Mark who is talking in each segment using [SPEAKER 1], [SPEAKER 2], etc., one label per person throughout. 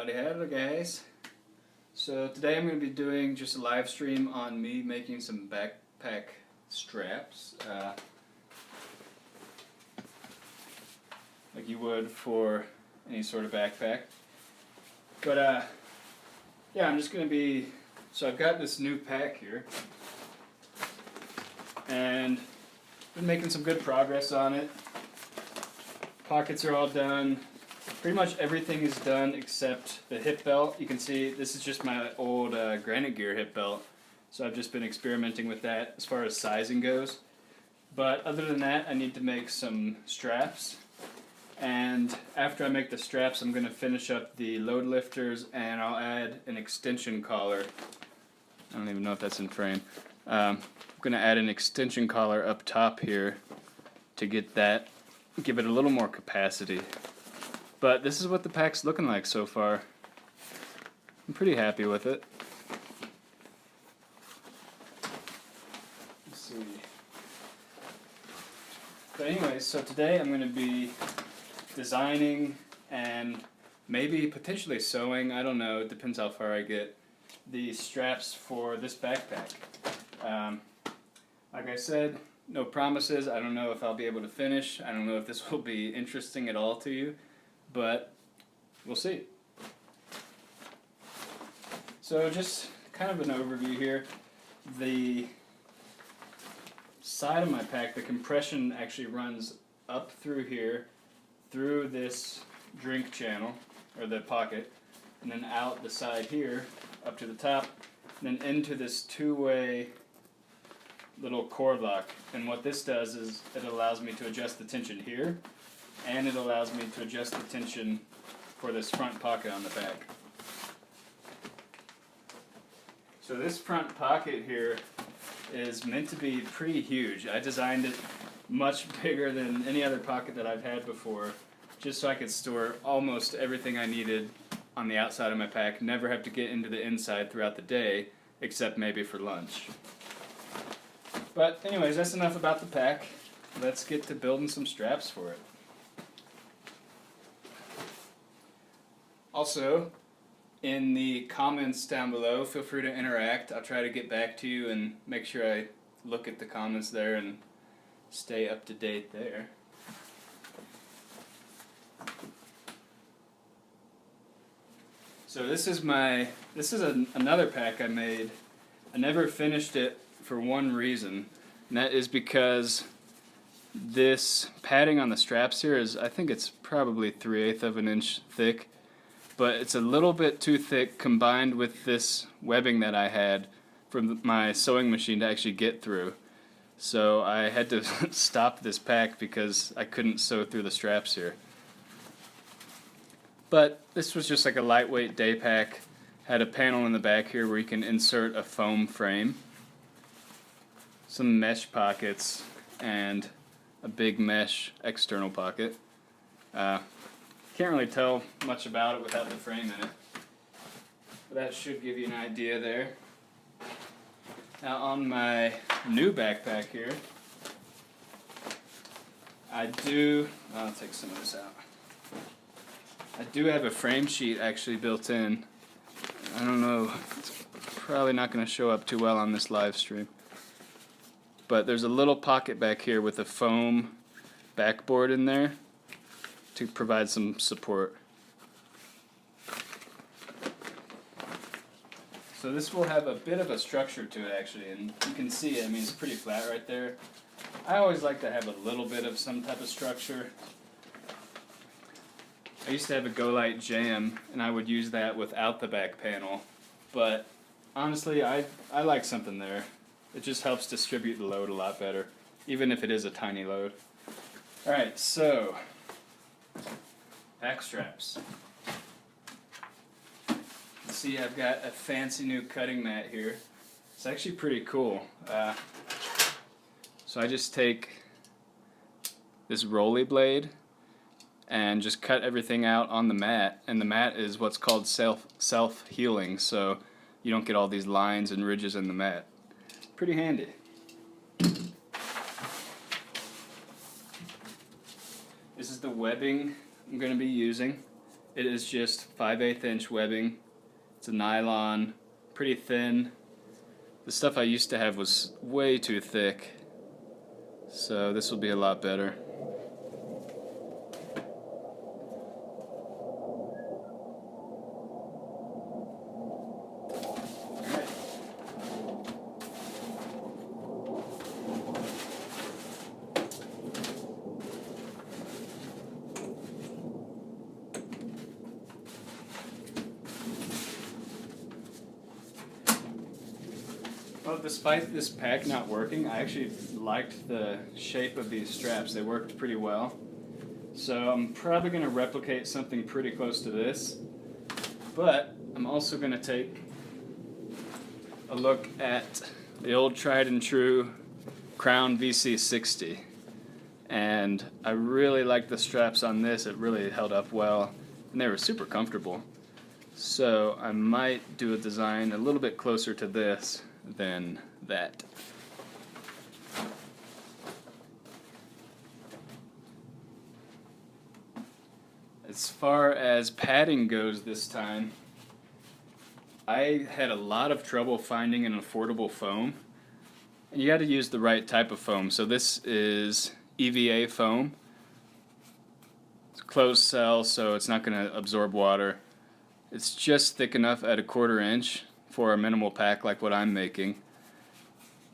[SPEAKER 1] Howdy howdy guys. So today I'm going to be doing just a live stream on me making some backpack straps like you would for any sort of backpack. But yeah, I'm just going to be, so I've got this new pack here and been making some good progress on it. Pockets are all done. Pretty much everything is done except the hip belt. You can see this is just my old Granite Gear hip belt, so I've just been experimenting with that as far as sizing goes. But other than that, I need to make some straps, and after I make the straps I'm going to finish up the load lifters and I'll add an extension collar. I don't even know if that's in frame. I'm going to add an extension collar up top here to get that, give it a little more capacity. But this is what the pack's looking like so far. I'm pretty happy with it. Let's see. But anyways, so today I'm going to be designing and maybe potentially sewing, I don't know, it depends how far I get, the straps for this backpack. Like I said, no promises. I don't know if I'll be able to finish. I don't know if this will be interesting at all to you. But we'll see. So just kind of an overview here. The side of my pack, the compression actually runs up through here, through this drink channel, or the pocket, and then out the side here, up to the top, and then into this two-way little cord lock. And what this does is it allows me to adjust the tension here, and it allows me to adjust the tension for this front pocket on the back. So this front pocket here is meant to be pretty huge. I designed it much bigger than any other pocket that I've had before, just so I could store almost everything I needed on the outside of my pack, never have to get into the inside throughout the day, except maybe for lunch. But anyways, that's enough about the pack. Let's get to building some straps for it. Also, in the comments down below, feel free to interact. I'll try to get back to you and make sure I look at the comments there and stay up to date there. So this is another pack I made. I never finished it for one reason, and that is because this padding on the straps here is, I think it's probably 3/8 of an inch thick. But it's a little bit too thick combined with this webbing that I had from my sewing machine to actually get through. So I had to stop this pack because I couldn't sew through the straps here. But this was just like a lightweight day pack. Had a panel in the back here where you can insert a foam frame, some mesh pockets, and a big mesh external pocket. Can't really tell much about it without the frame in it, but that should give you an idea there. Now on my new backpack here, I'll take some of this out. I do have a frame sheet actually built in. I don't know, it's probably not going to show up too well on this live stream, but there's a little pocket back here with a foam backboard in there to provide some support. So this will have a bit of a structure to it actually, and you can see it. I mean, it's pretty flat right there. I always like to have a little bit of some type of structure. I used to have a Go Light Jam, and I would use that without the back panel, but honestly I like something there. It just helps distribute the load a lot better, even if it is a tiny load. Alright, so back straps. See, I've got a fancy new cutting mat here. It's actually pretty cool. So I just take this rolly blade and just cut everything out on the mat, and the mat is what's called self-healing, so you don't get all these lines and ridges in the mat. Pretty handy. This is the webbing I'm going to be using. It is just 5/8 inch webbing. It's a nylon, pretty thin. The stuff I used to have was way too thick, so this will be a lot better. Well, despite this pack not working, I actually liked the shape of these straps. They worked pretty well. So I'm probably going to replicate something pretty close to this. But I'm also going to take a look at the old tried and true Crown VC60. And I really liked the straps on this. It really held up well. And they were super comfortable. So I might do a design a little bit closer to this than that. As far as padding goes this time, I had a lot of trouble finding an affordable foam. And you got to use the right type of foam. So this is EVA foam. It's closed cell, so it's not going to absorb water. It's just thick enough at 1/4 inch for a minimal pack like what I'm making.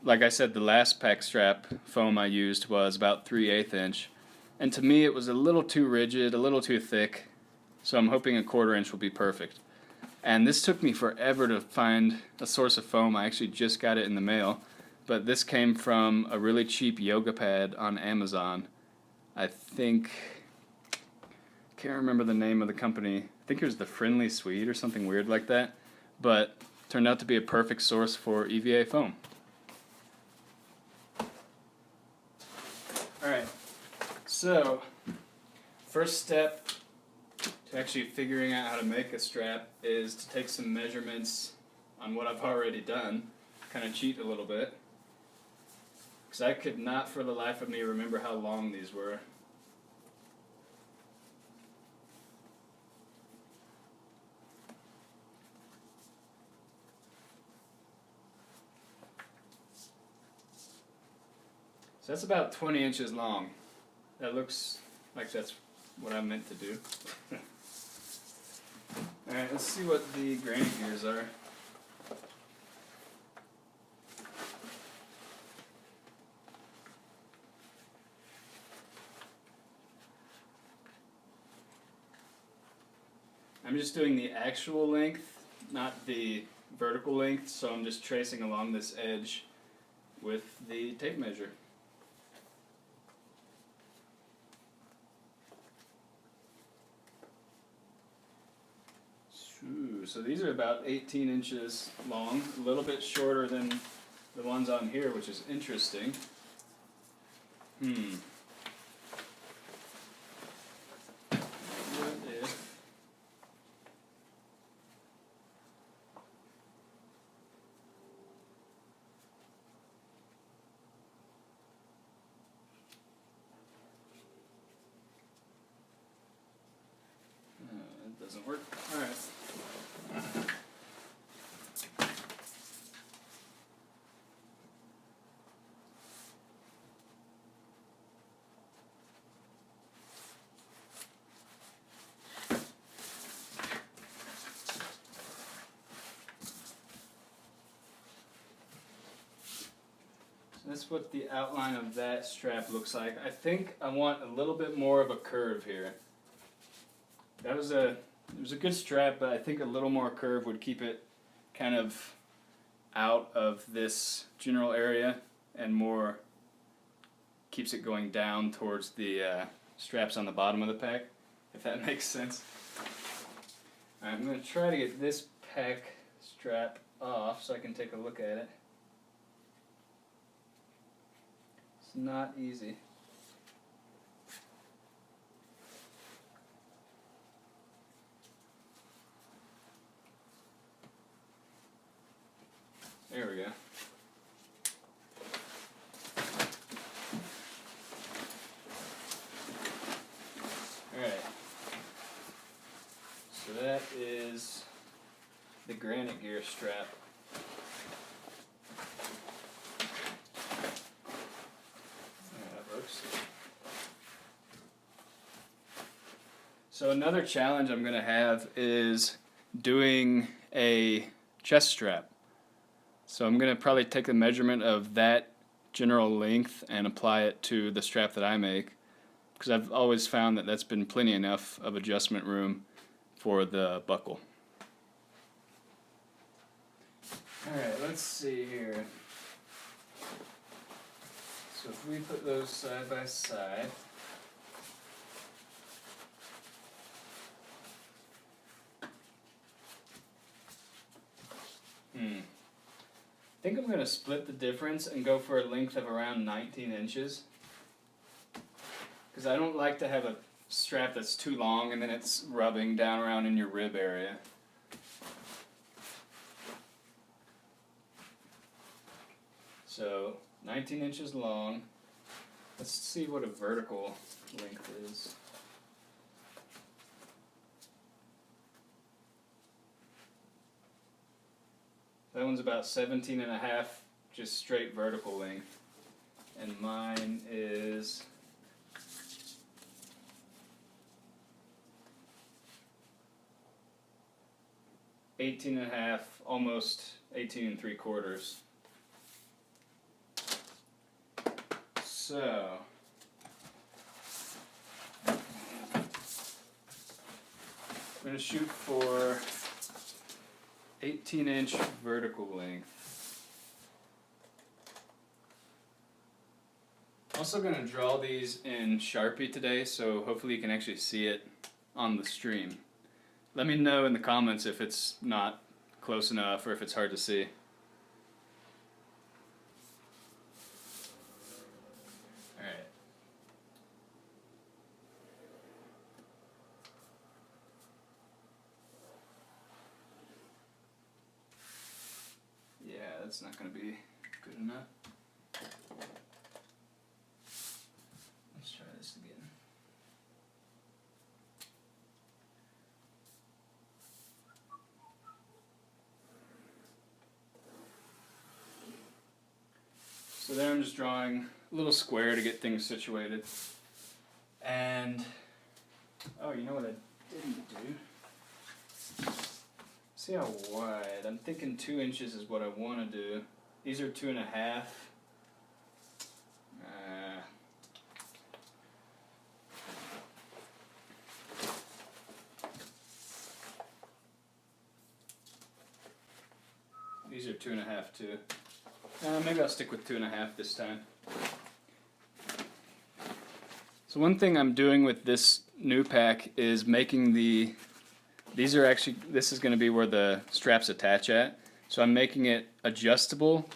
[SPEAKER 1] Like I said, the last pack strap foam I used was about 3/8 inch. And to me it was a little too rigid, a little too thick. So I'm hoping 1/4 inch will be perfect. And this took me forever to find a source of foam. I actually just got it in the mail. But this came from a really cheap yoga pad on Amazon. I think, can't remember the name of the company. I think it was the Friendly Swede or something weird like that. But turned out to be a perfect source for EVA foam. Alright, so first step to actually figuring out how to make a strap is to take some measurements on what I've already done. Kind of cheat a little bit, because I could not for the life of me remember how long these were. So that's about 20 inches long. That looks like that's what I meant to do. Alright, let's see what the graining gears are. I'm just doing the actual length, not the vertical length, so I'm just tracing along this edge with the tape measure. So these are about 18 inches long, a little bit shorter than the ones on here, which is interesting. What if... it doesn't work. Alright. That's what the outline of that strap looks like. I think I want a little bit more of a curve here. It was a good strap, but I think a little more curve would keep it kind of out of this general area and more keeps it going down towards the straps on the bottom of the pack, if that makes sense. Alright, I'm going to try to get this pack strap off so I can take a look at it. It's not easy. There we go. Alright. bigger strap. That works. So another challenge I'm going to have is doing a chest strap. So I'm going to probably take the measurement of that general length and apply it to the strap that I make, because I've always found that that's been plenty enough of adjustment room for the buckle. Alright, let's see here. So if we put those side by side, I think I'm going to split the difference and go for a length of around 19 inches. Because I don't like to have a strap that's too long and then it's rubbing down around in your rib area. So 19 inches long. Let's see what a vertical length is. That one's about 17 and a half, just straight vertical length. And mine is 18 and a half, almost 18 and 3/4. So I'm going to shoot for 18-inch vertical length. Also going to draw these in Sharpie today, so hopefully you can actually see it on the stream. Let me know in the comments if it's not close enough or if it's hard to see. Alright. Yeah, that's not going to be good enough. Let's try this again. So there I'm just drawing a little square to get things situated. And, oh, you know what I didn't do? See how wide? I'm thinking 2 inches is what I want to do. These are 2.5. These are 2.5 too. Maybe I'll stick with 2.5 this time. So one thing I'm doing with this new pack is making this is going to be where the straps attach at. So I'm making it adjustable,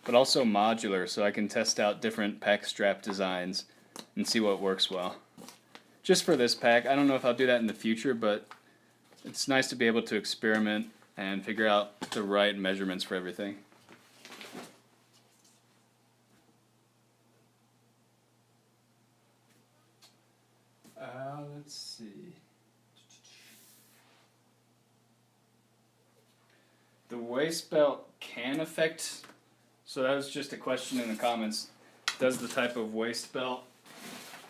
[SPEAKER 1] but also modular, so I can test out different pack strap designs and see what works well. Just for this pack, I don't know if I'll do that in the future, but it's nice to be able to experiment and figure out the right measurements for everything. Let's see. The waist belt can affect, so that was just a question in the comments. Does the type of waist belt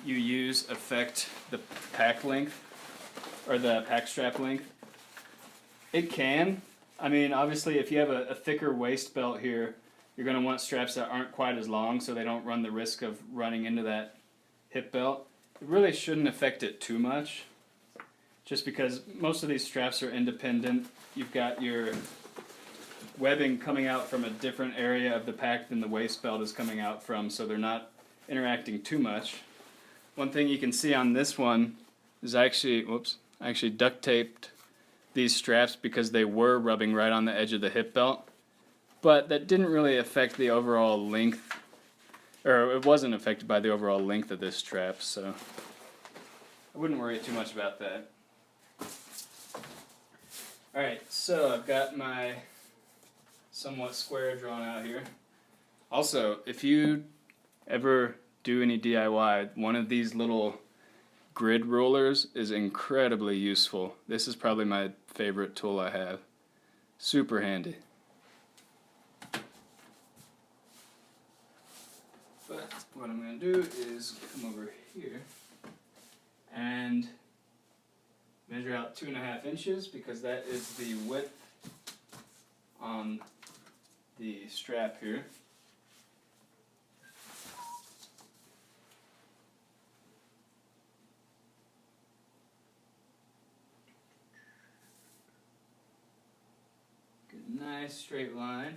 [SPEAKER 1] you use affect the pack length, or the pack strap length? It can. I mean, obviously if you have a thicker waist belt here, you're going to want straps that aren't quite as long so they don't run the risk of running into that hip belt. It really shouldn't affect it too much, just because most of these straps are independent. You've got your webbing coming out from a different area of the pack than the waist belt is coming out from, so they're not interacting too much. One thing you can see on this one is I actually duct taped these straps because they were rubbing right on the edge of the hip belt, but that didn't really affect the overall length, or it wasn't affected by the overall length of this strap, so I wouldn't worry too much about that. Alright, so I've got my somewhat square drawn out here. Also, if you ever do any DIY, one of these little grid rulers is incredibly useful. This is probably my favorite tool I have. Super handy. But what I'm going to do is come over here and measure out 2.5 inches because that is the width on the strap here. Get a nice straight line.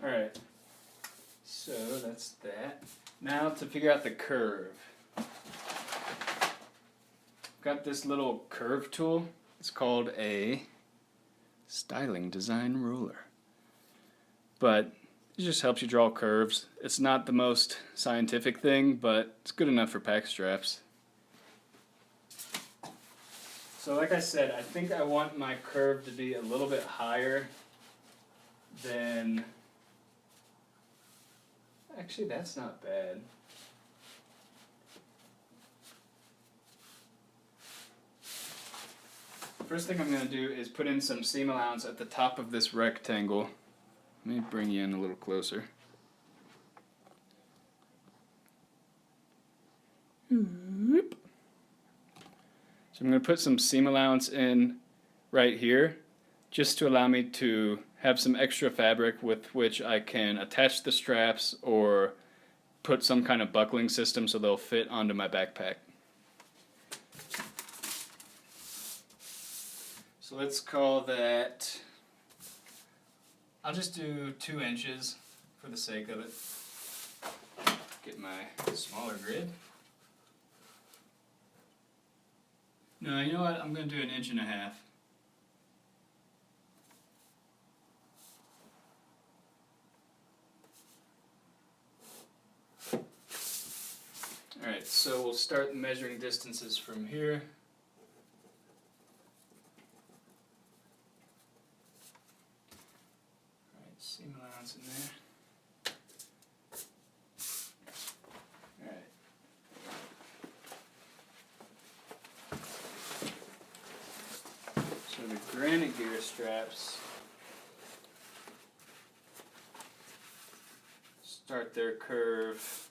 [SPEAKER 1] Alright, so that's that. Now to figure out the curve. Got this little curve tool. It's called a styling design ruler. But it just helps you draw curves. It's not the most scientific thing, but it's good enough for pack straps. So like I said, I think I want my curve to be a little bit higher than... Actually, that's not bad. First thing I'm going to do is put in some seam allowance at the top of this rectangle. Let me bring you in a little closer. So I'm going to put some seam allowance in right here just to allow me to have some extra fabric with which I can attach the straps or put some kind of buckling system so they'll fit onto my backpack. So let's call that, I'll just do 2 inches for the sake of it. Get my smaller grid. No, you know what, I'm going to do 1.5 inches. Alright, so we'll start measuring distances from here. Alright, seam allowance in there. Alright. So the granite gear straps start their curve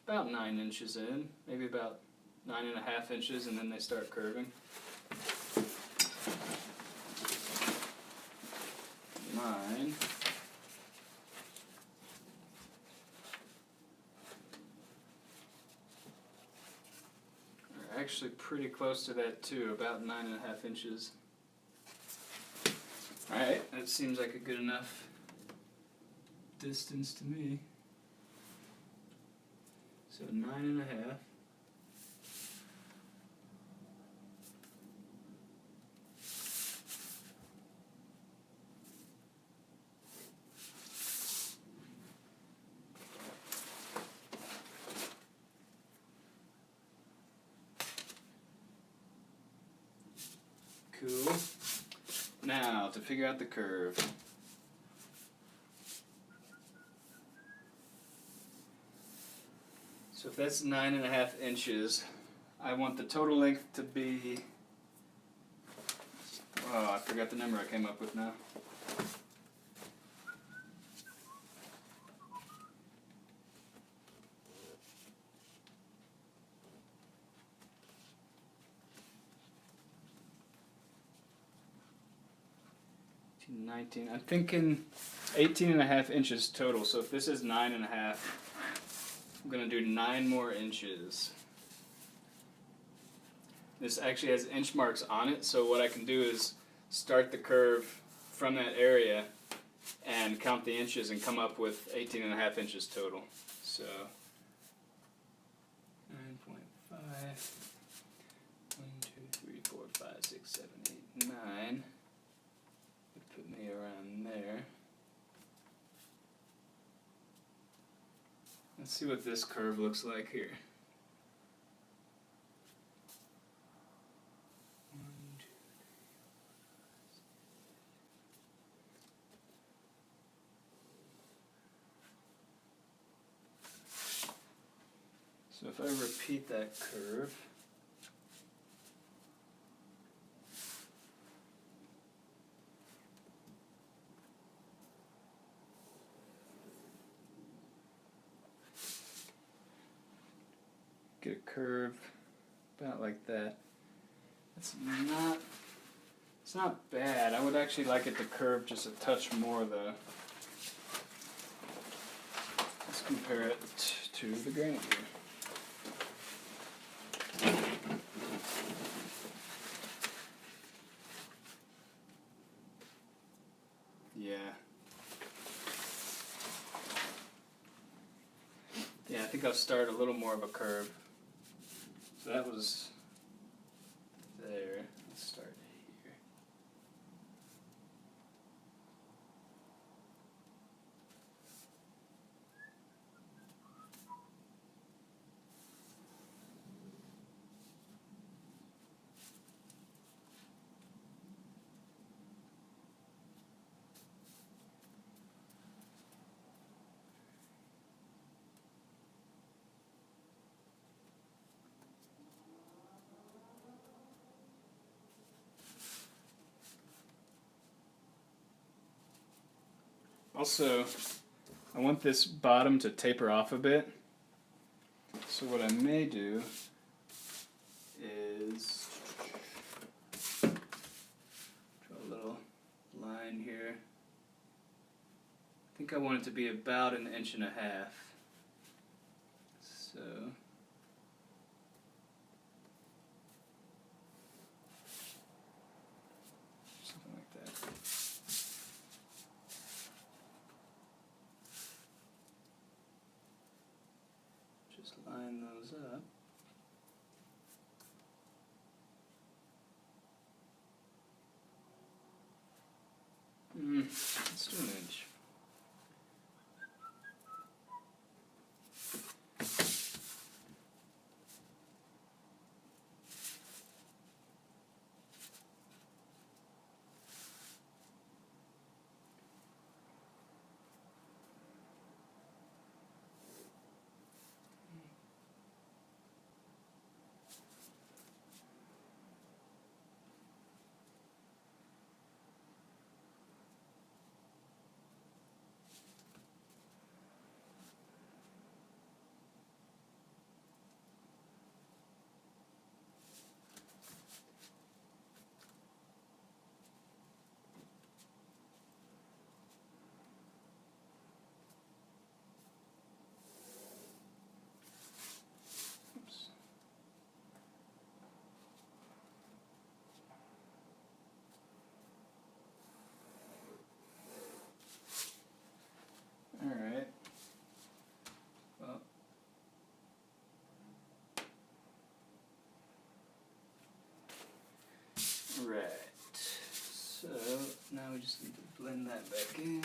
[SPEAKER 1] about 9 inches in, maybe about 9.5 inches, and then they start curving. Mine are actually pretty close to that too, about 9.5 inches. Alright, that seems like a good enough distance to me. So 9.5. Cool. Now to figure out the curve. So if that's 9.5 inches, I want the total length to be, oh, I forgot the number I came up with now. I'm thinking 18.5 inches total, so if this is 9.5, I'm going to do 9 more inches. This actually has inch marks on it, so what I can do is start the curve from that area and count the inches and come up with 18.5 inches total. So 9.5 9 would put me around there. Let's see what this curve looks like here. 1, 2, 3, 4, 5. So if I repeat that curve, get a curve about like that. It's not bad. I would actually like it to curve just a touch more though. Let's compare it to the granite gear. Yeah, I think I'll start a little more of a curve. So that was there. Let's start here. Also, I want this bottom to taper off a bit. So what I may do is draw a little line here. I think I want it to be about 1.5 inches. So something like that. Just line those up. Let's do 1 inch. Alright. Well. Right. So now we just need to blend that back in.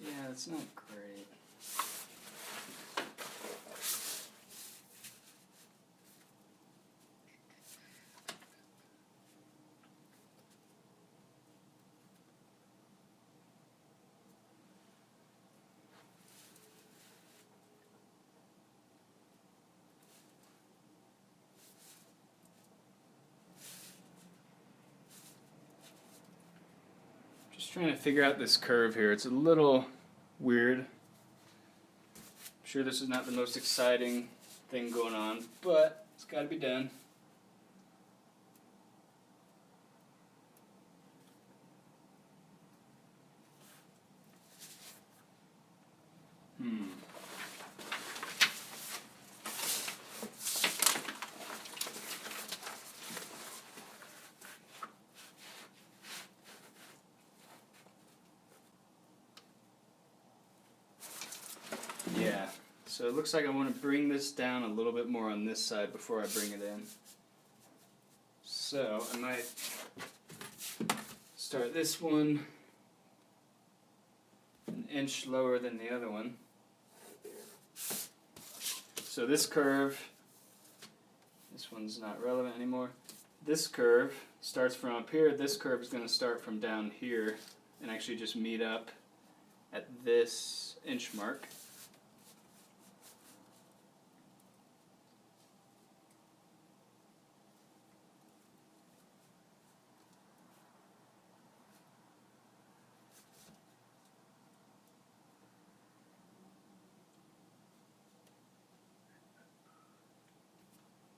[SPEAKER 1] Yeah, it's not great. Just trying to figure out this curve here. It's a little weird. I'm sure this is not the most exciting thing going on, but it's got to be done. So it looks like I want to bring this down a little bit more on this side before I bring it in. So I might start this one an inch lower than the other one. So this curve, this one's not relevant anymore. This curve starts from up here. This curve is going to start from down here and actually just meet up at this inch mark.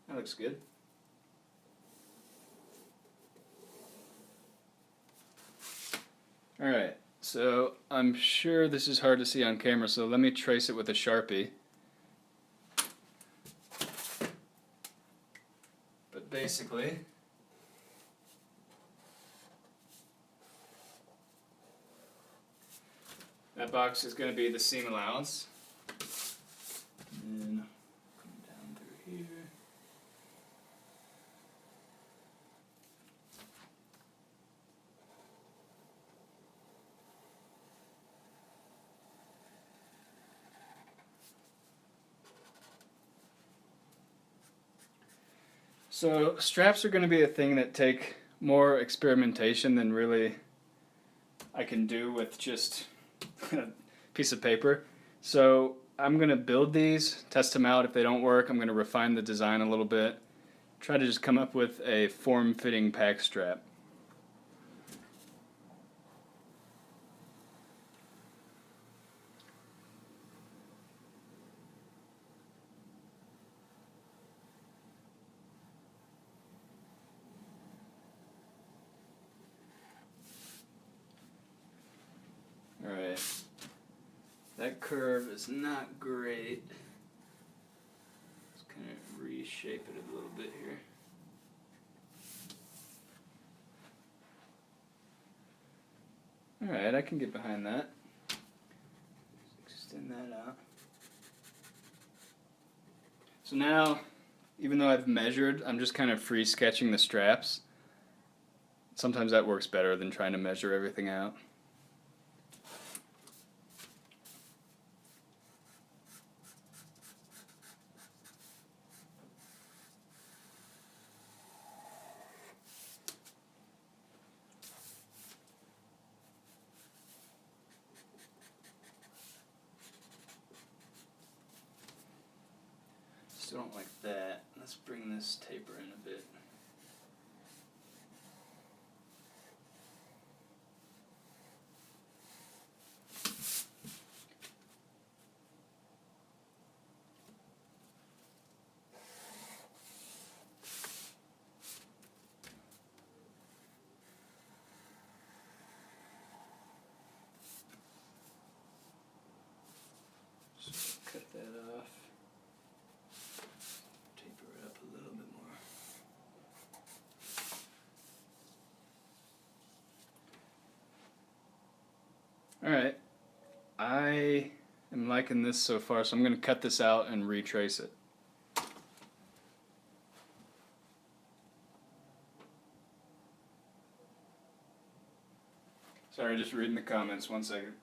[SPEAKER 1] That looks good. Alright, so I'm sure this is hard to see on camera, so let me trace it with a Sharpie. But basically, that box is going to be the seam allowance. And come down through here. So straps are going to be a thing that take more experimentation than really I can do with just a piece of paper. So I'm going to build these, test them out. If they don't work, I'm going to refine the design a little bit. Try to just come up with a form-fitting pack strap. Alright, that curve is not great. Let's kind of reshape it a little bit here. Alright, I can get behind that. Extend that out. So now, even though I've measured, I'm just kind of free sketching the straps. Sometimes that works better than trying to measure everything out. Still don't like that. Let's bring this taper in a bit. So cut that off. Taper it up a little bit more. Alright, I am liking this so far, so I'm going to cut this out and retrace it. Sorry, just reading the comments, 1 second.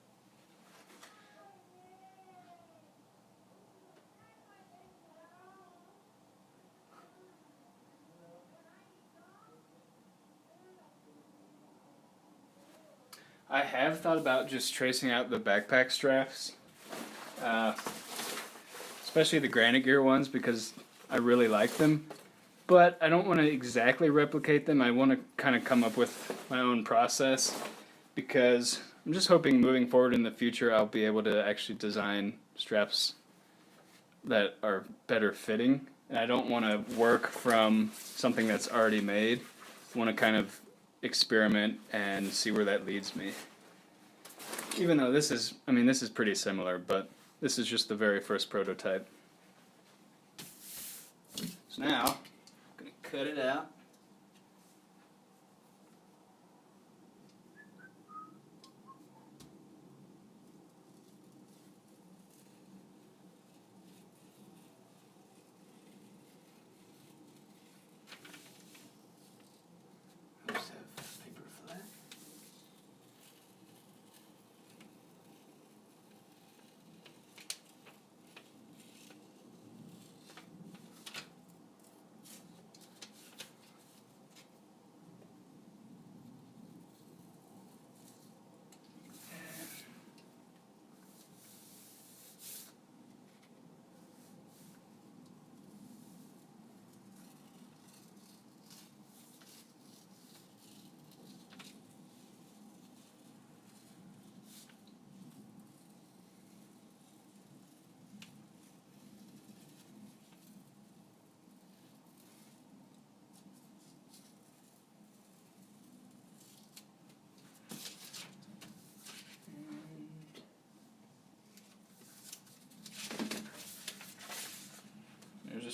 [SPEAKER 1] I have thought about just tracing out the backpack straps, especially the Granite Gear ones, because I really like them, but I don't want to exactly replicate them. I want to kind of come up with my own process, because I'm just hoping moving forward in the future I'll be able to actually design straps that are better fitting, and I don't want to work from something that's already made. I want to kind of experiment and see where that leads me. Even though this is, I mean, this is pretty similar, but this is just the very first prototype. So now, I'm going to cut it out.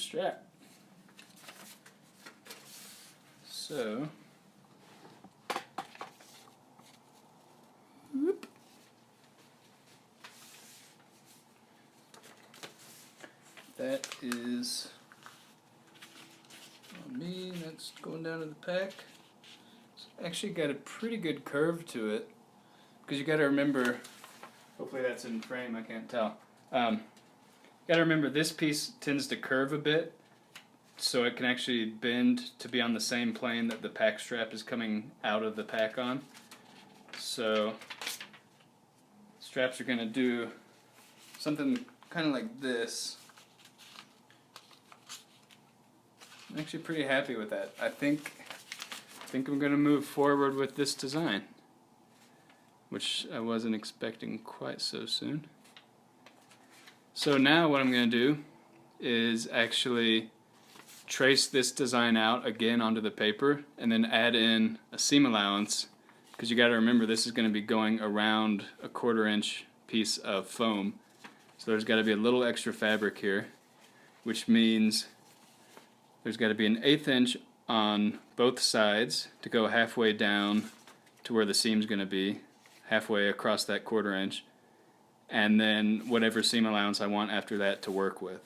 [SPEAKER 1] strap. So, whoop. That is on me, that's going down to the pack. It's actually got a pretty good curve to it, because you got to remember, hopefully that's in frame, I can't tell. Got to remember this piece tends to curve a bit, so it can actually bend to be on the same plane that the pack strap is coming out of the pack on. So straps are going to do something kind of like this. I'm actually pretty happy with that. I think I'm going to move forward with this design, which I wasn't expecting quite so soon. So now what I'm going to do is actually trace this design out again onto the paper and then add in a seam allowance, because you got to remember this is going to be going around a 1/4 inch piece of foam, so there's got to be a little extra fabric here, which means there's got to be an 1/8 inch on both sides to go halfway down to where the seam's going to be, halfway across that 1/4 inch, and then whatever seam allowance I want after that to work with.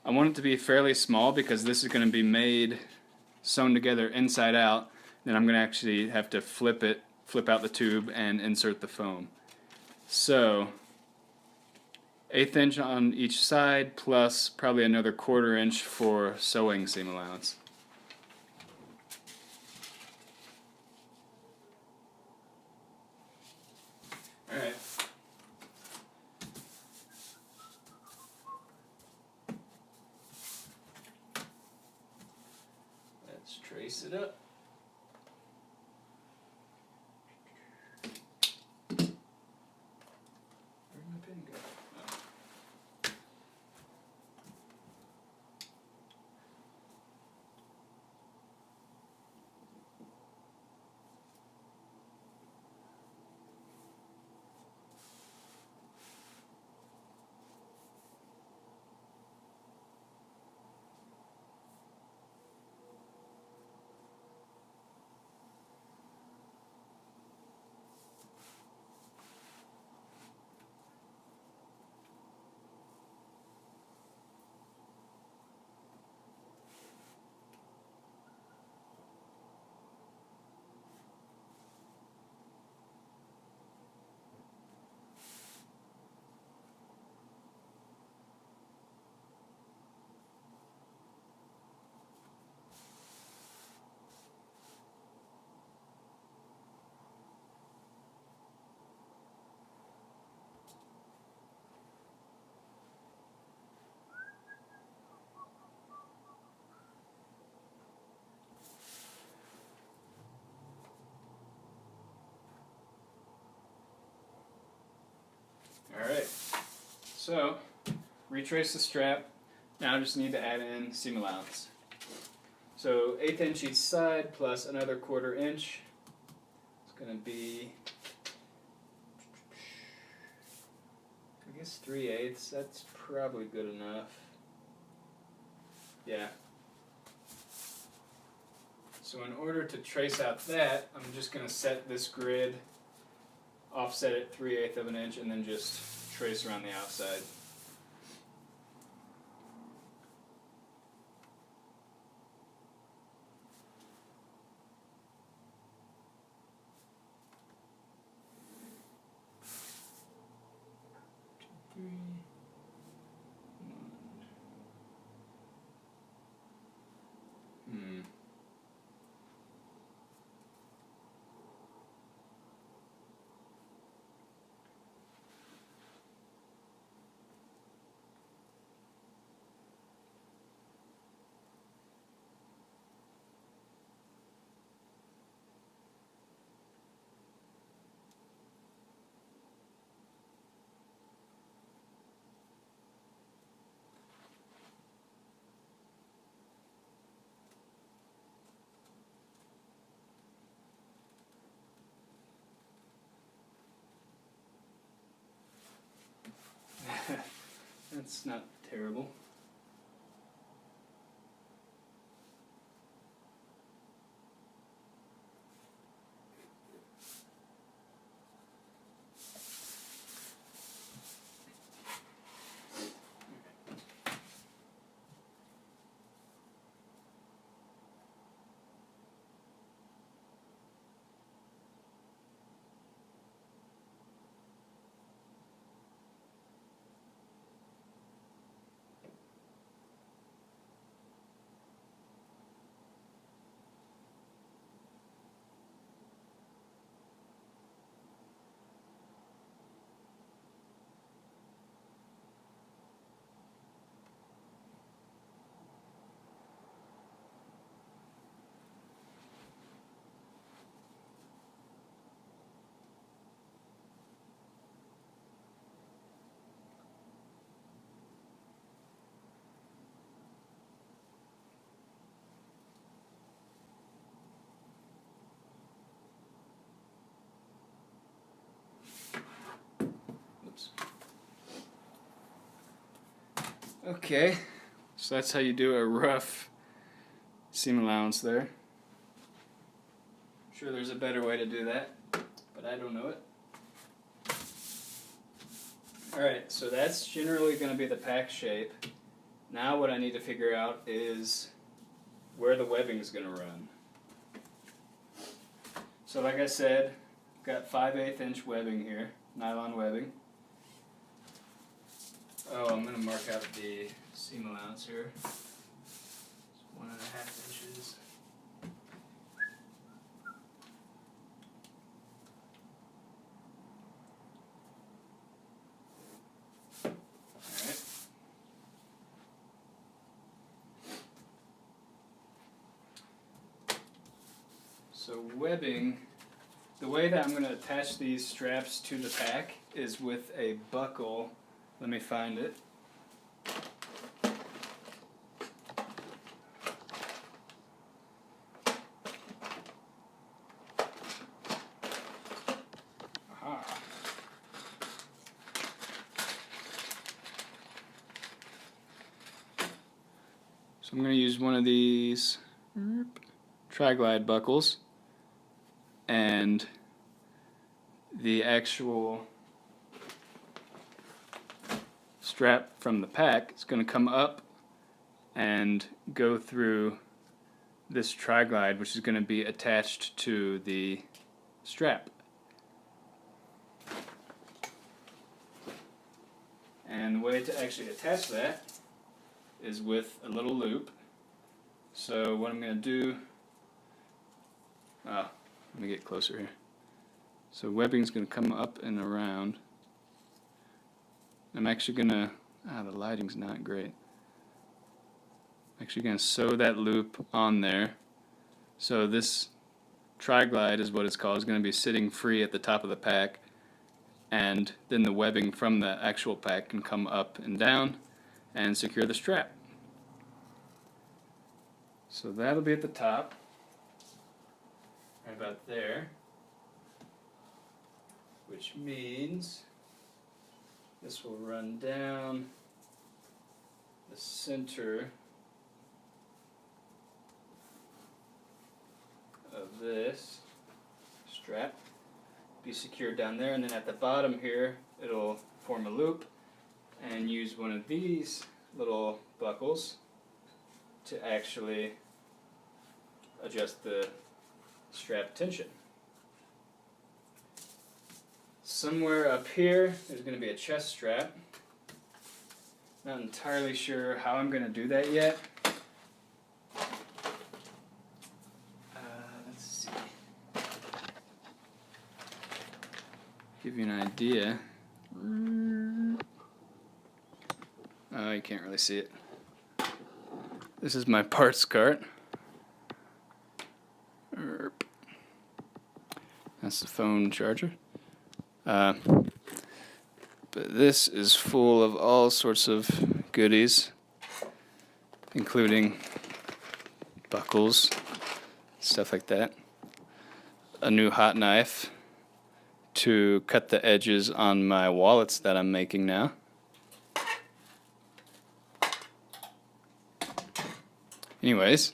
[SPEAKER 1] I want it to be fairly small because this is going to be made sewn together inside out. Then I'm going to actually have to flip out the tube and insert the foam. So 1/8 inch on each side plus probably another 1/4 inch for sewing seam allowance. Alright. Let's trace it up. Where'd my pin go? Oh. Alright, so retrace the strap. Now I just need to add in seam allowance. So 1/8 inch each side plus another 1/4 inch. It's going to be, I guess 3/8. That's probably good enough. Yeah. So in order to trace out that, I'm just going to set this grid, offset it 3/8 of an inch, and then just trace around the outside. That's not terrible. Okay, so that's how you do a rough seam allowance there. I'm sure there's a better way to do that, but I don't know it. Alright, so that's generally going to be the pack shape. Now what I need to figure out is where the webbing is going to run. So like I said, I've got 5/8 inch webbing here, nylon webbing. Oh, I'm going to mark out the seam allowance here. It's 1.5 inches. Alright. So webbing, the way that I'm going to attach these straps to the pack is with a buckle. Let me find it. Aha. So I'm going to use one of these tri-glide buckles, and the actual strap from the pack is going to come up and go through this tri-glide, which is going to be attached to the strap. And the way to actually attach that is with a little loop. So what I'm going to do, let me get closer here. So webbing is going to come up and around. I'm actually going to, the lighting's not great. I'm actually going to sew that loop on there. So this tri-glide is what it's called. It's going to be sitting free at the top of the pack, and then the webbing from the actual pack can come up and down and secure the strap. So that'll be at the top, right about there, which means this will run down the center of this strap, be secured down there, and then at the bottom here it'll form a loop and use one of these little buckles to actually adjust the strap tension. Somewhere up here there's going to be a chest strap. Not entirely sure how I'm going to do that yet. Let's see. Give you an idea. Oh, you can't really see it. This is my parts cart. That's the phone charger. But this is full of all sorts of goodies, including buckles, stuff like that. A new hot knife to cut the edges on my wallets that I'm making now. Anyways,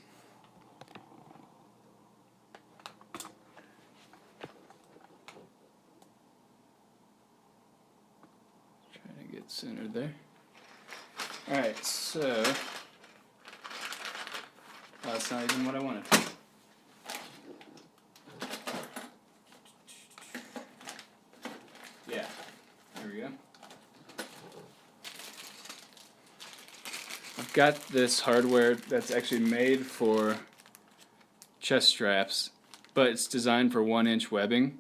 [SPEAKER 1] trying to get centered there. Alright, so that's not even what I wanted. Yeah, there we go. I've got this hardware that's actually made for chest straps, but it's designed for 1-inch webbing,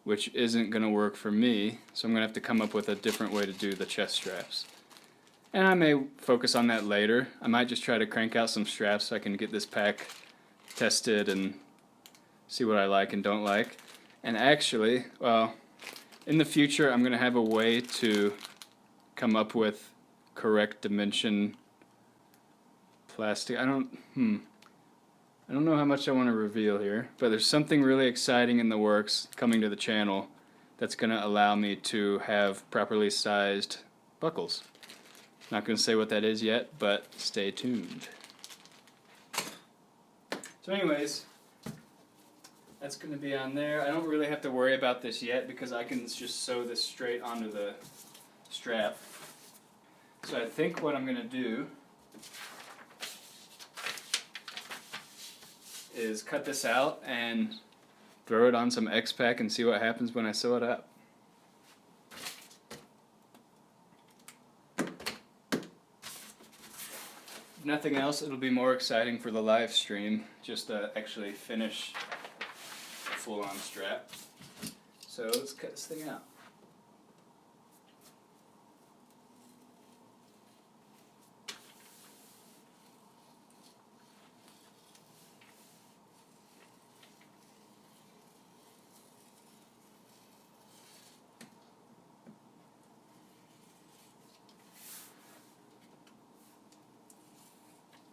[SPEAKER 1] which isn't going to work for me, so I'm going to have to come up with a different way to do the chest straps. And I may focus on that later. I might just try to crank out some straps so I can get this pack tested and see what I like and don't like. And actually, well, in the future I'm going to have a way to come up with correct dimension plastic. I don't know how much I want to reveal here, but there's something really exciting in the works coming to the channel that's going to allow me to have properly sized buckles. Not going to say what that is yet, but stay tuned. So anyways, that's going to be on there. I don't really have to worry about this yet because I can just sew this straight onto the strap. So I think what I'm going to do is cut this out and throw it on some X-Pack and see what happens when I sew it up. If nothing else, it'll be more exciting for the live stream just to actually finish a full-on strap. So let's cut this thing out.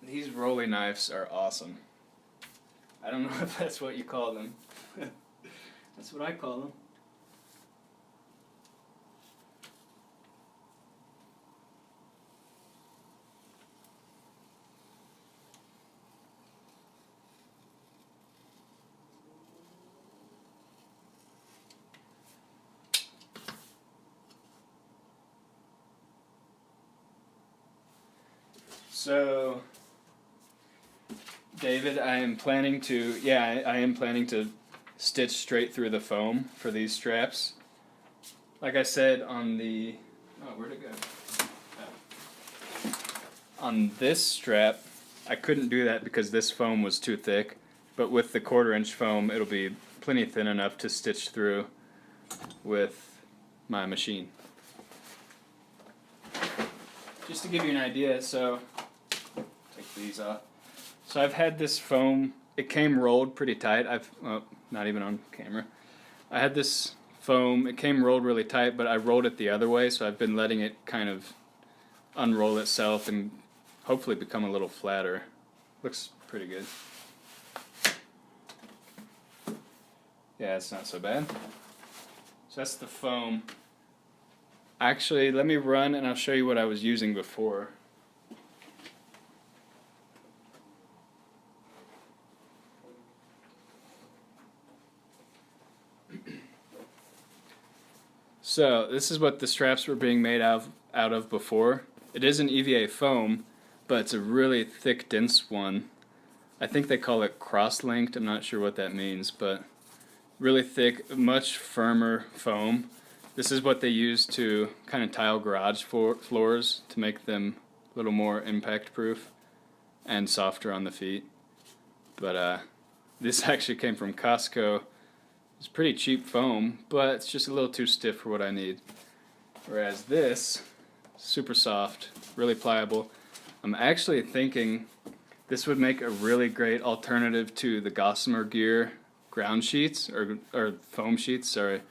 [SPEAKER 1] These rolly knives are awesome. I don't know if that's what you call them. That's what I call them. So David, I am planning to stitch straight through the foam for these straps. Like I said on the, where'd it go? On this strap, I couldn't do that because this foam was too thick, but with the 1/4 inch foam, it'll be plenty thin enough to stitch through with my machine. Just to give you an idea, so, take these off. So I've had this foam, it came rolled pretty tight. Not even on camera. I had this foam, it came rolled really tight, but I rolled it the other way, so I've been letting it kind of unroll itself and hopefully become a little flatter. Looks pretty good. Yeah, it's not so bad. So that's the foam. Actually, let me run and I'll show you what I was using before. So this is what the straps were being made out of before. It is an EVA foam, but it's a really thick, dense one. I think they call it cross-linked. I'm not sure what that means, but really thick, much firmer foam. This is what they use to kind of tile garage floors to make them a little more impact-proof and softer on the feet. But this actually came from Costco. It's pretty cheap foam, but it's just a little too stiff for what I need. Whereas this, super soft, really pliable. I'm actually thinking this would make a really great alternative to the Gossamer Gear ground sheets, or foam sheets, sorry,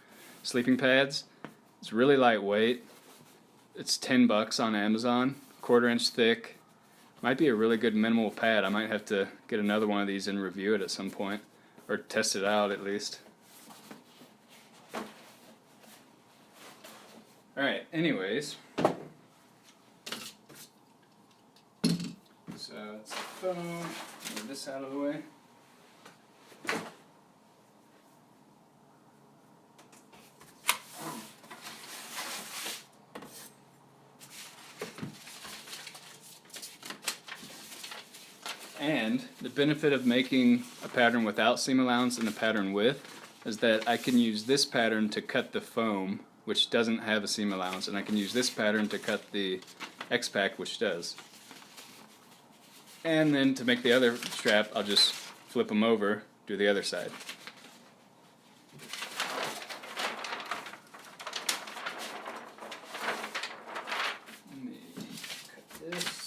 [SPEAKER 1] sleeping pads. It's really lightweight. It's $10 on Amazon, 1/4 inch thick. Might be a really good minimal pad. I might have to get another one of these and review it at some point, or test it out at least. Alright, anyways, so it's the phone, move this out of the way. And the benefit of making a pattern without seam allowance and a pattern with is that I can use this pattern to cut the foam, which doesn't have a seam allowance, and I can use this pattern to cut the X-Pack, which does. And then to make the other strap, I'll just flip them over, do the other side. Let me cut this.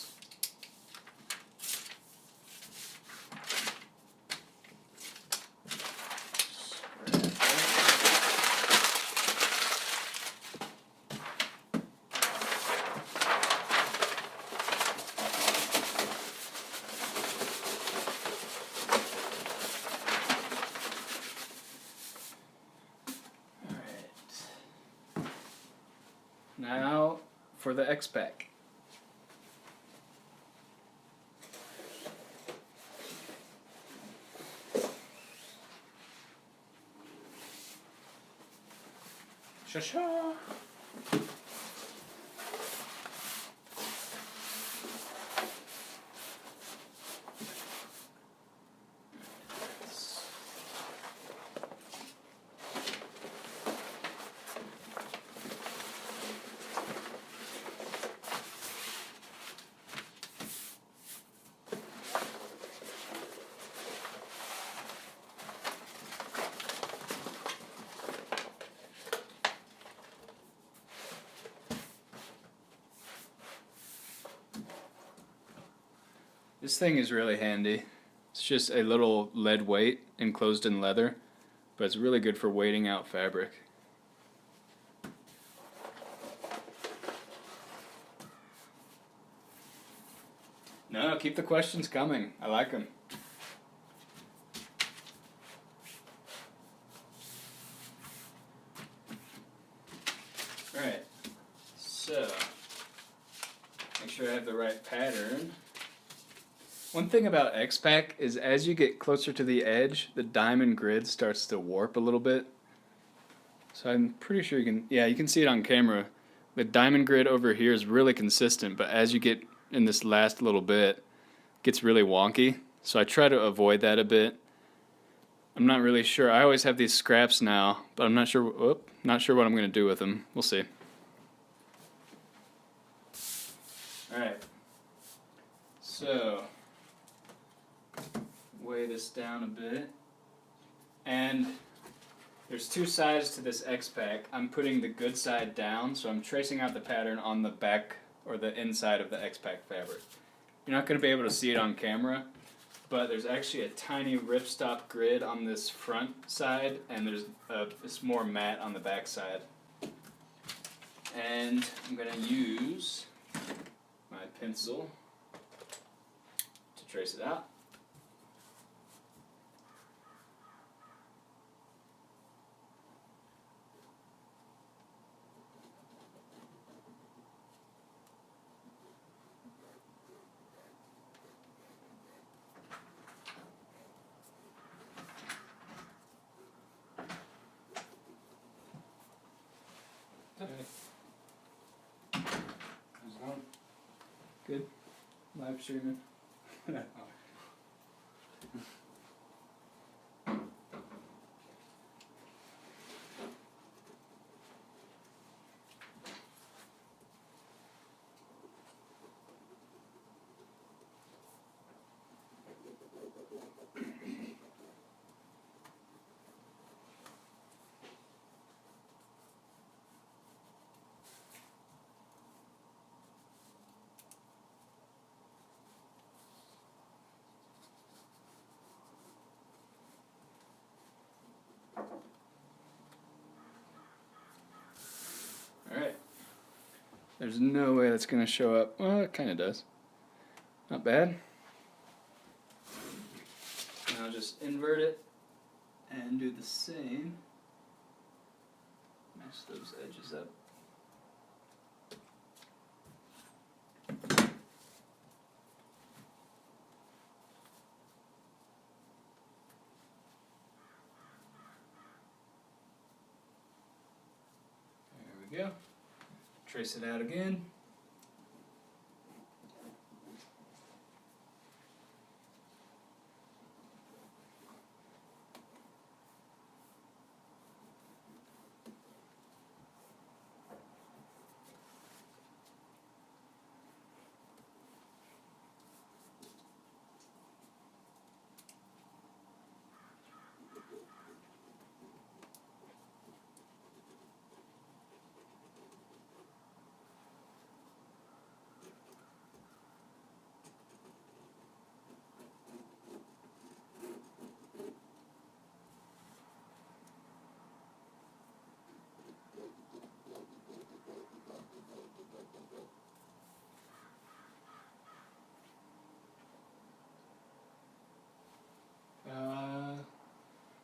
[SPEAKER 1] Now for the X-Pack. Sha-sha. This thing is really handy. It's just a little lead weight enclosed in leather, but it's really good for weighting out fabric. No, keep the questions coming. I like them. Alright, so make sure I have the right pattern. One thing about X-Pack is as you get closer to the edge, the diamond grid starts to warp a little bit. So I'm pretty sure you can, yeah, you can see it on camera. The diamond grid over here is really consistent, but as you get in this last little bit, it gets really wonky. So I try to avoid that a bit. I'm not really sure. I always have these scraps now, but I'm not sure what I'm going to do with them. We'll see. Alright. So weigh this down a bit, and there's two sides to this X-Pack. I'm putting the good side down, so I'm tracing out the pattern on the back or the inside of the X-Pack fabric. You're not going to be able to see it on camera, but there's actually a tiny ripstop grid on this front side, and there's it's more matte on the back side. And I'm going to use my pencil to trace it out. Good. Live streaming. Alright. There's no way that's going to show up. Well, it kind of does. Not bad. Now I'll just invert it and do the same. Match those edges up. There we go. Trace it out again.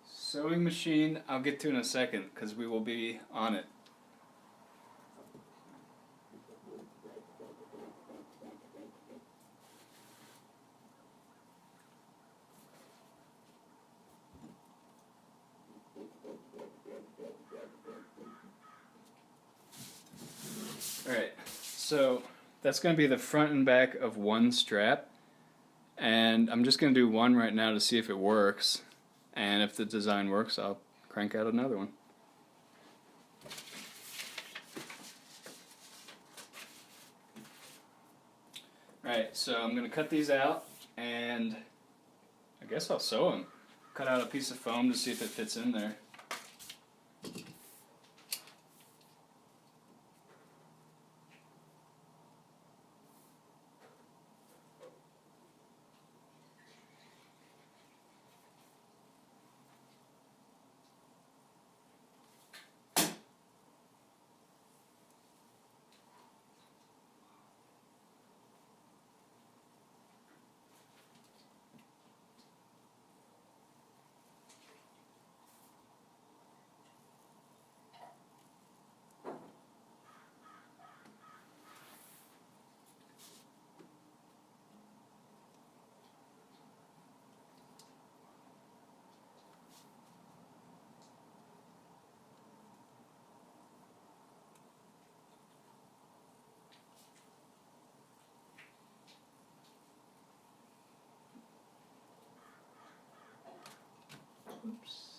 [SPEAKER 1] Sewing machine, I'll get to in a second because we will be on it. Alright, so that's going to be the front and back of one strap, and I'm just going to do one right now to see if it works, and if the design works I'll crank out another one. Alright, so I'm going to cut these out, and I guess I'll sew them. Cut out a piece of foam to see if it fits in there. Oops.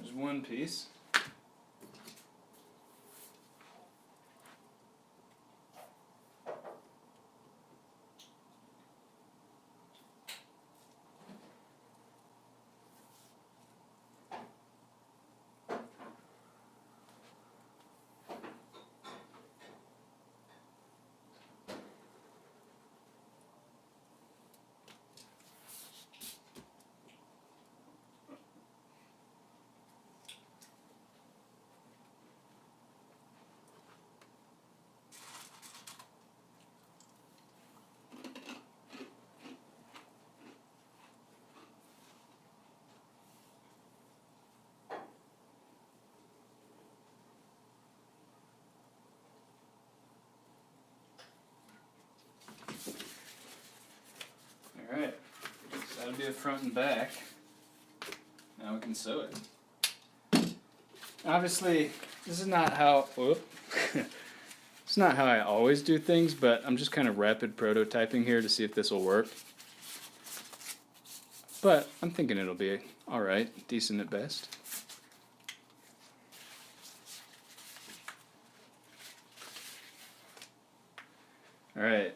[SPEAKER 1] There's one piece. Alright, so that'll be the front and back. Now we can sew it. Obviously, this is not how, it's not how I always do things, but I'm just kind of rapid prototyping here to see if this will work. But I'm thinking it'll be alright, decent at best. Alright.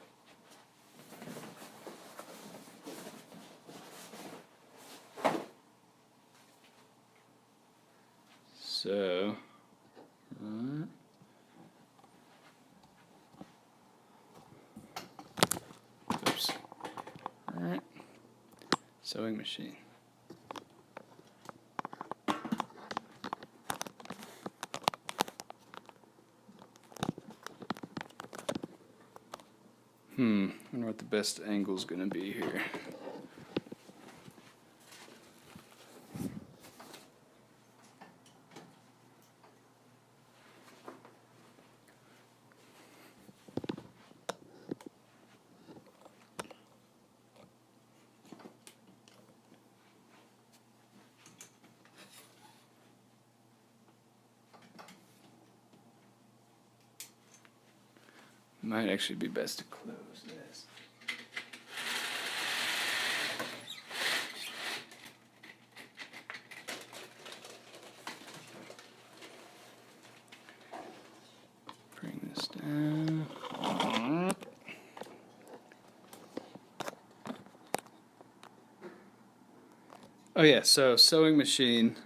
[SPEAKER 1] So, oops. Alright. Sewing machine. I wonder what the best angle's gonna be here. Might actually be best to close this. Bring this down. Oh yeah, so sewing machine.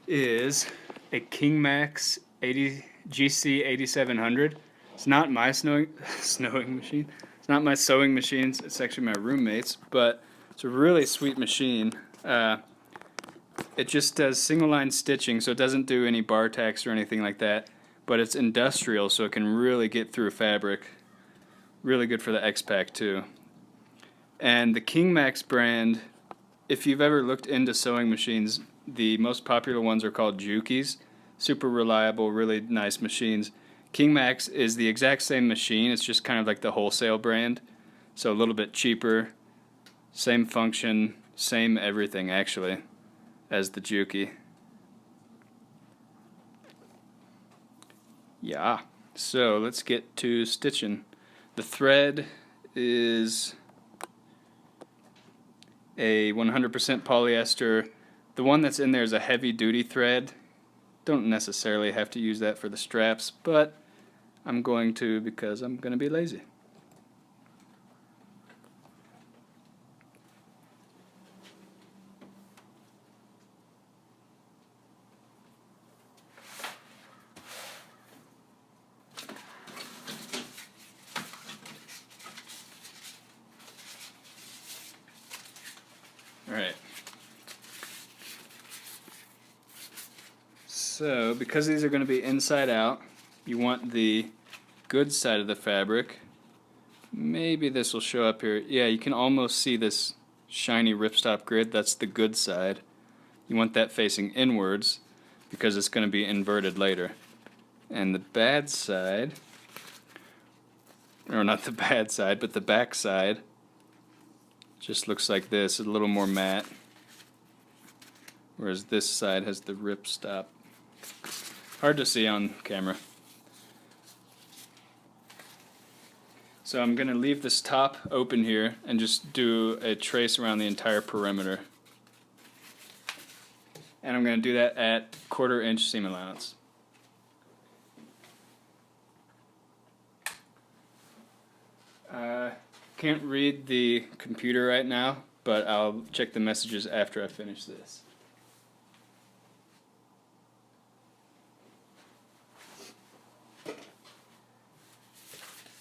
[SPEAKER 1] Is a King Max GC 8700. It's not my sewing machine. It's not my sewing machine. It's actually my roommate's, but it's a really sweet machine. It just does single line stitching, so it doesn't do any bar tacks or anything like that. But it's industrial, so it can really get through fabric. Really good for the X-Pack too. And the King Max brand, if you've ever looked into sewing machines, the most popular ones are called Juki's. Super reliable, really nice machines. King Max is the exact same machine, it's just kind of like the wholesale brand. So a little bit cheaper, same function, same everything actually as the Juki. Yeah, so let's get to stitching. The thread is a 100% polyester. The one that's in there is a heavy duty thread. Don't necessarily have to use that for the straps, but I'm going to because I'm going to be lazy. Alright. So, because these are going to be inside out, you want the good side of the fabric. Maybe this will show up here. Yeah, you can almost see this shiny ripstop grid. That's the good side. You want that facing inwards because it's going to be inverted later. And the bad side, or not the bad side, but the back side, just looks like this, a little more matte. Whereas this side has the ripstop. Hard to see on camera. So I'm going to leave this top open here and just do a trace around the entire perimeter. And I'm going to do that at 1/4 inch seam allowance. Can't read the computer right now, but I'll check the messages after I finish this.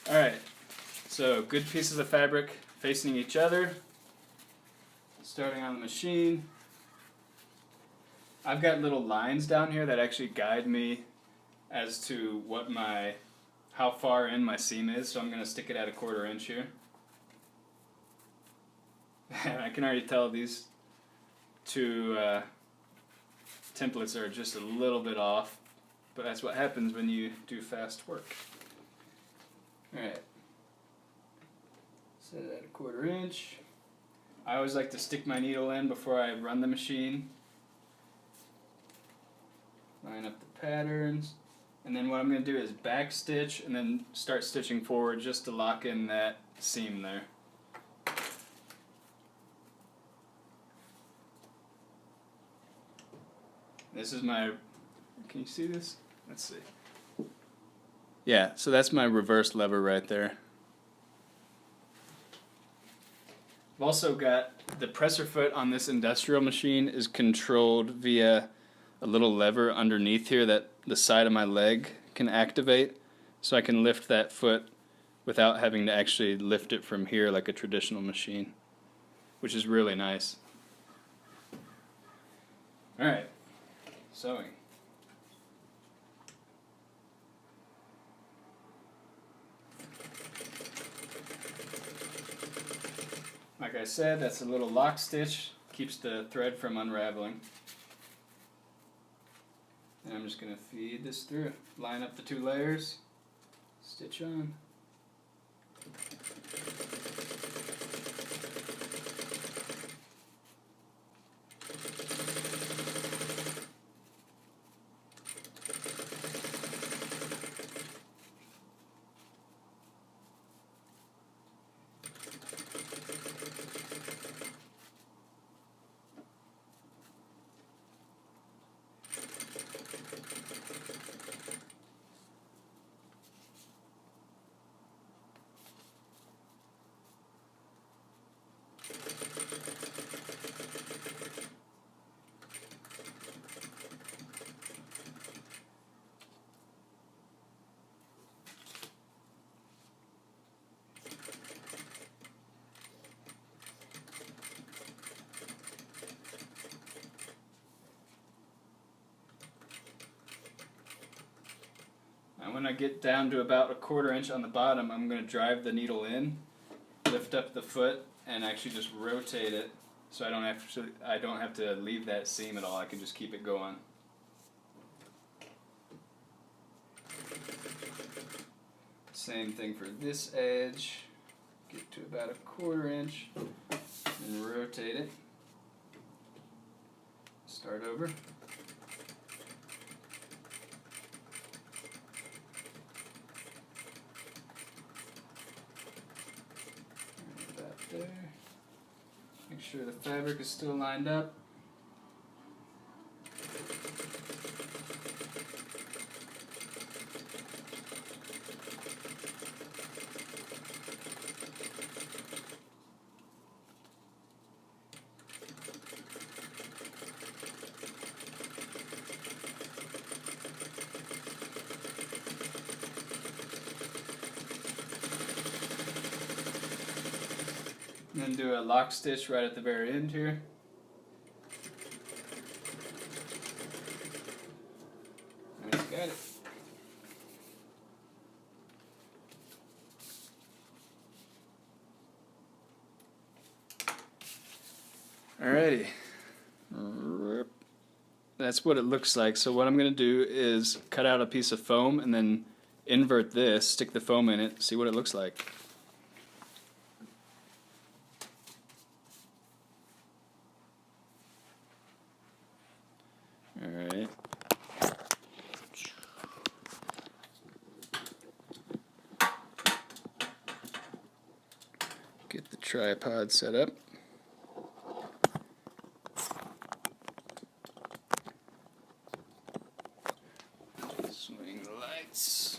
[SPEAKER 1] Alright, so good pieces of fabric facing each other, starting on the machine. I've got little lines down here that actually guide me as to what how far in my seam is, so I'm going to stick it at 1/4 inch here. And I can already tell these two templates are just a little bit off, but that's what happens when you do fast work. Alright, set it at 1/4 inch. I always like to stick my needle in before I run the machine. Line up the patterns, and then what I'm going to do is back stitch and then start stitching forward just to lock in that seam there. This is my, can you see this? Let's see. Yeah, so that's my reverse lever right there. I've also got the presser foot on this industrial machine is controlled via a little lever underneath here that the side of my leg can activate, so I can lift that foot without having to actually lift it from here like a traditional machine, which is really nice. Alright, sewing. Like I said, that's a little lock stitch, keeps the thread from unraveling. And I'm just going to feed this through. Line up the 2 layers, stitch on. And when I get down to about 1/4 inch on the bottom, I'm going to drive the needle in, lift up the foot, and actually just rotate it so I don't have to leave that seam at all. I can just keep it going. Same thing for this edge. get to about 1/4 inch and rotate it. Start over. About there. Make sure the fabric is still lined up. And then do a lock stitch right at the very end here. And it's got it. Alrighty. That's what it looks like. So what I'm going to do is cut out a piece of foam and then invert this, stick the foam in it, see what it looks like. Alright. Get the tripod set up. Swing the lights.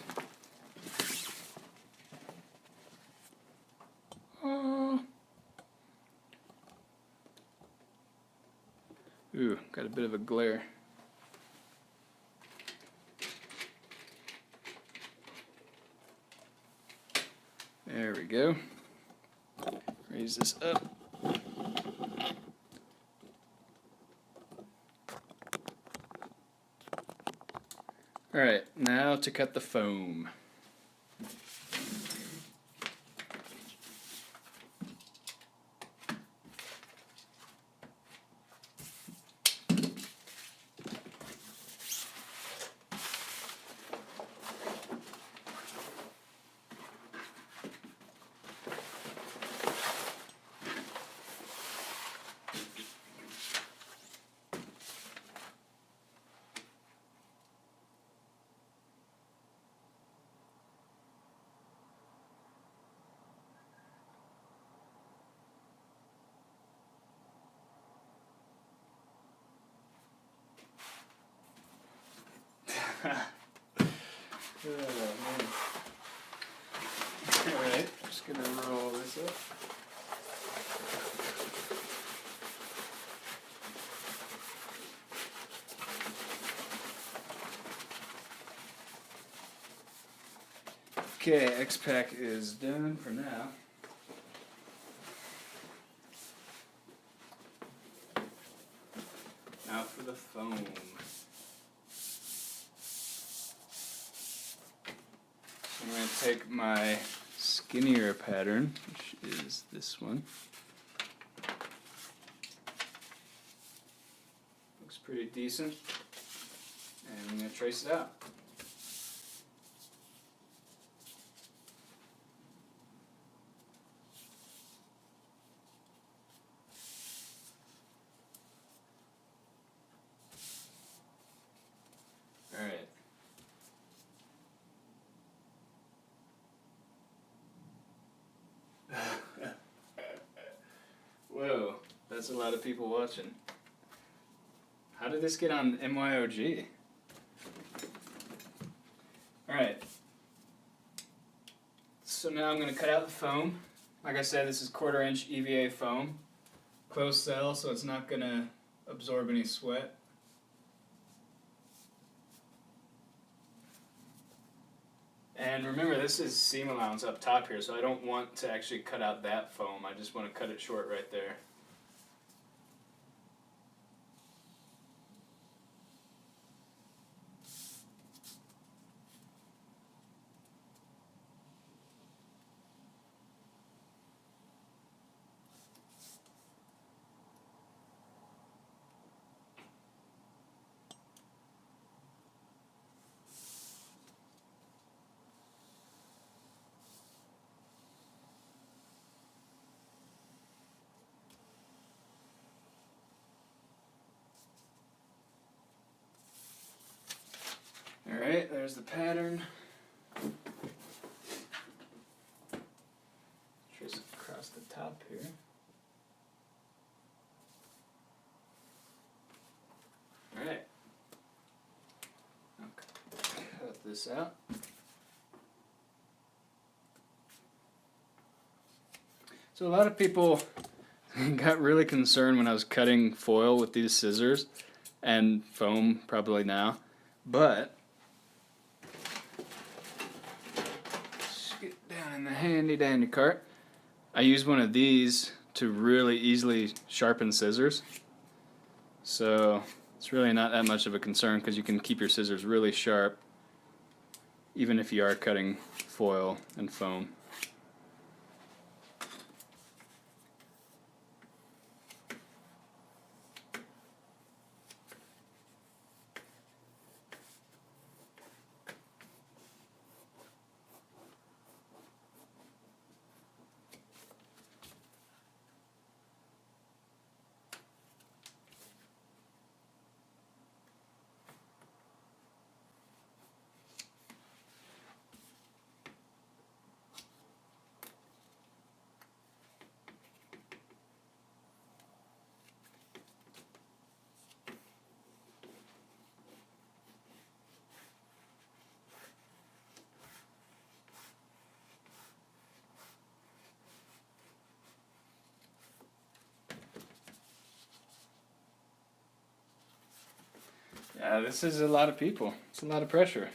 [SPEAKER 1] Ooh, got a bit of a glare. There we go. Raise this up. Alright, now to cut the foam. Alright, just gonna roll this up. Okay, X-Pack is done for now. Now for the foam. I'm going to take my skinnier pattern, which is this one. Looks pretty decent. And I'm going to trace it out. Alright. Whoa, that's a lot of people watching. How did this get on MYOG? Alright. So now I'm going to cut out the foam. Like I said, this is 1/4 inch EVA foam. Closed cell, so it's not going to absorb any sweat. And remember, this is seam allowance up top here, so I don't want to actually cut out that foam. I just want to cut it short right there. Alright, there's the pattern. Trace it across the top here. Alright. Okay. Cut this out. So a lot of people got really concerned when I was cutting foil with these scissors and foam probably now, but just get down in the handy dandy cart. I use one of these to really easily sharpen scissors, so it's really not that much of a concern because you can keep your scissors really sharp even if you are cutting foil and foam. Yeah, this is a lot of people. It's a lot of pressure.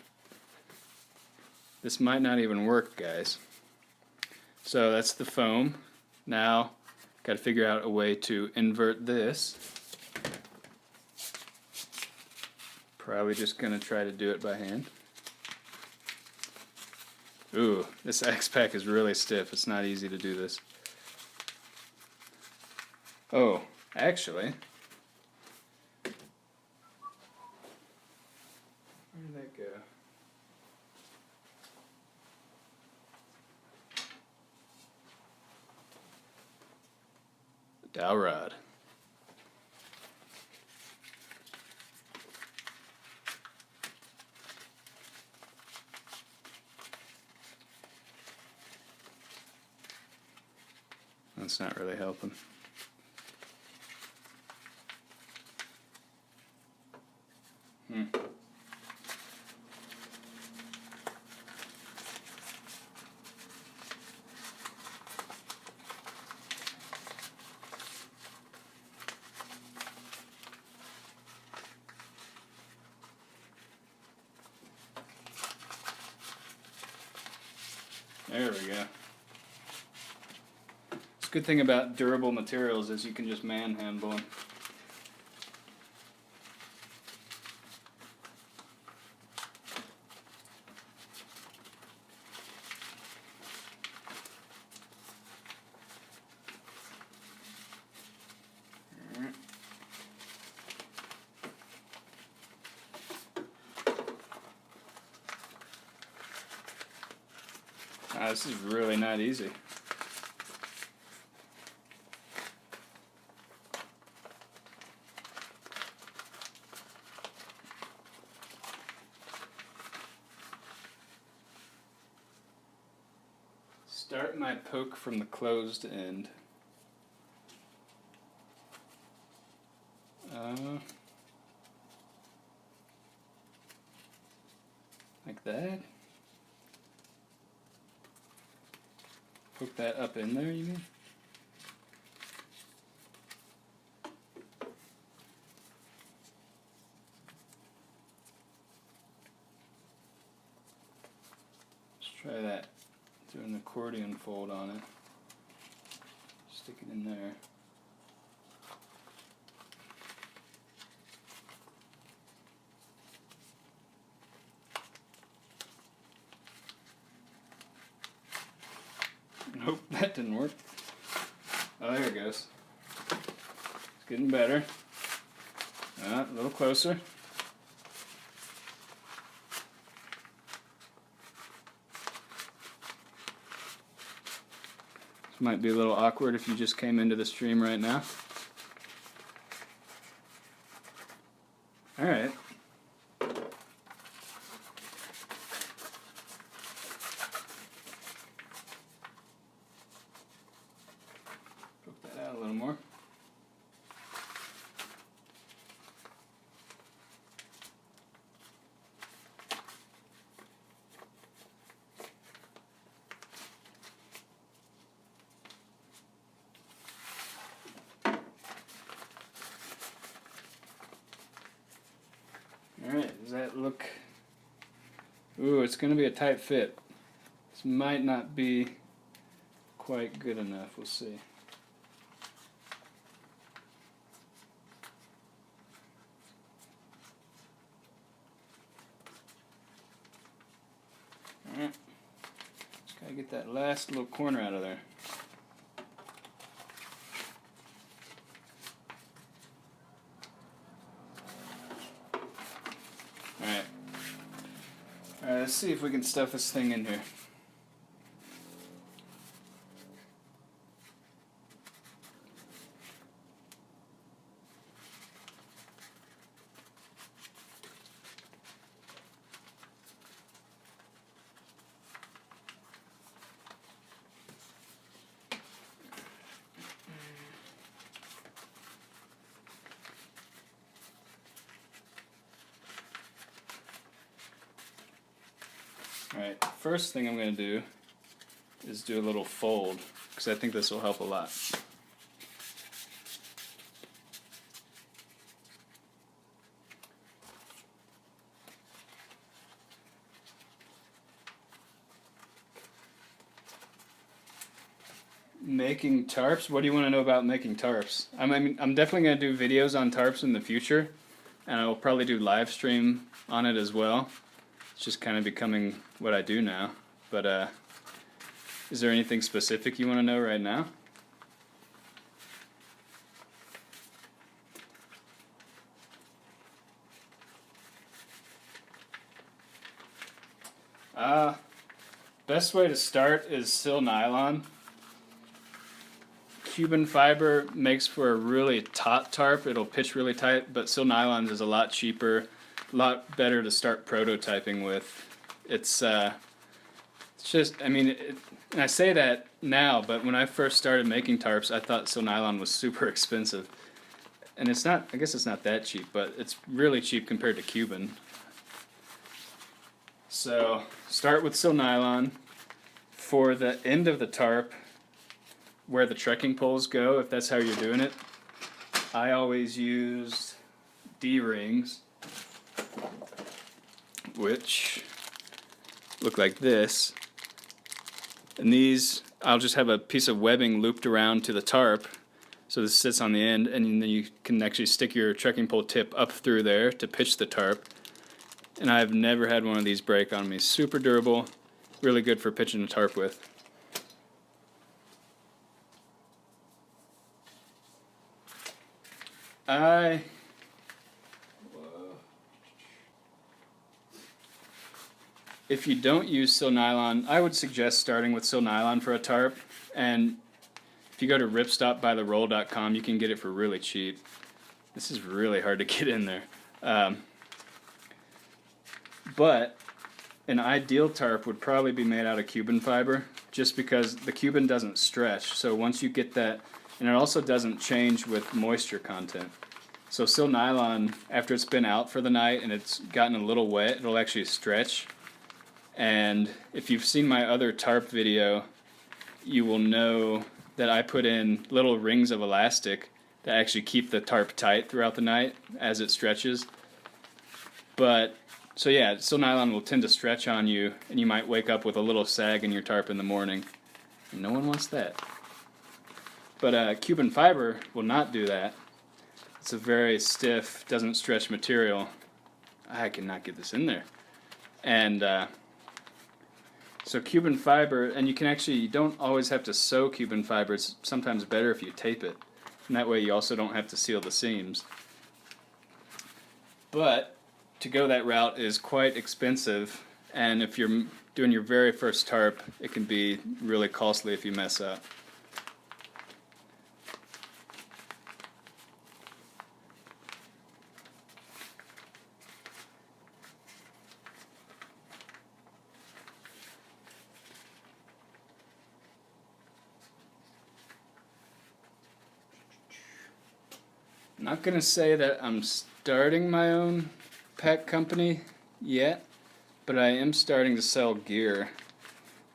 [SPEAKER 1] This might not even work, guys. So that's the foam. Now, got to figure out a way to invert this. Probably just going to try to do it by hand. Ooh, this X-Pack is really stiff. It's not easy to do this. Oh, actually... where did that go? The dowel rod. That's not really helping. There we go. The good thing about durable materials is you can just manhandle them. This is really not easy. Start my poke from the closed end. Like that. Poke that up in there, you mean? Let's try that. Do an accordion fold on it. Stick it in there. Nope, that didn't work. Oh, there it goes. It's getting better. A little closer. This might be a little awkward if you just came into the stream right now. Alright. look. Ooh, it's going to be a tight fit. This might not be quite good enough. We'll see. Alright. Just gotta get that last little corner out of there. Alright. Alright, let's see if we can stuff this thing in here. Alright, first thing I'm going to do is do a little fold, because I think this will help a lot. Making tarps? What do you want to know about making tarps? I'm definitely going to do videos on tarps in the future, and I will probably do live stream on it as well. It's just kind of becoming what I do now. But is there anything specific you want to know right now? Best way to start is sil nylon. Cuban fiber makes for a really taut tarp. It'll pitch really tight, but sil nylon is a lot cheaper, a lot better to start prototyping with. It's just, I mean, and I say that now, but when I first started making tarps, I thought sil nylon was super expensive. And it's not, I guess it's not that cheap, but it's really cheap compared to Cuban. So start with sil nylon. For the end of the tarp, where the trekking poles go, if that's how you're doing it, I always use D-rings, which look like this. And these, I'll just have a piece of webbing looped around to the tarp, so this sits on the end, and then you can actually stick your trekking pole tip up through there to pitch the tarp. And I've never had one of these break on me. Super durable, really good for pitching a tarp with. If you don't use sil nylon, I would suggest starting with sil nylon for a tarp. And if you go to ripstopbytheroll.com, you can get it for really cheap. This is really hard to get in there. But an ideal tarp would probably be made out of Cuban fiber, just because the Cuban doesn't stretch. So once you get that, and it also doesn't change with moisture content. So sil nylon, after it's been out for the night and it's gotten a little wet, it'll actually stretch. And if you've seen my other tarp video, you will know that I put in little rings of elastic that actually keep the tarp tight throughout the night as it stretches. But, so yeah, sil nylon will tend to stretch on you, and you might wake up with a little sag in your tarp in the morning. And no one wants that. But Cuban fiber will not do that. It's a very stiff, doesn't stretch material. I cannot get this in there. And so Cuban fiber, and you can actually, you don't always have to sew Cuban fiber. It's sometimes better if you tape it. And that way you also don't have to seal the seams. But to go that route is quite expensive. And if you're doing your very first tarp, it can be really costly if you mess up. Not going to say that I'm starting my own pack company yet, but I am starting to sell gear,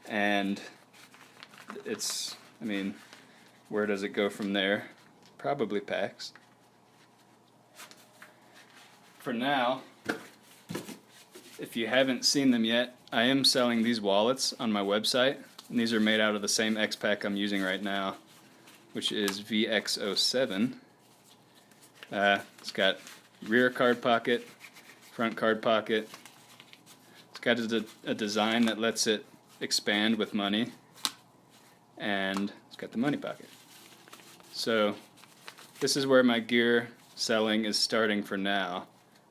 [SPEAKER 1] and it's, I mean, where does it go from there? Probably packs. For now, if you haven't seen them yet, I am selling these wallets on my website, and these are made out of the same X-Pack I'm using right now, which is VX07. It's got rear card pocket, front card pocket. It's got a design that lets it expand with money, and it's got the money pocket. So this is where my gear selling is starting for now,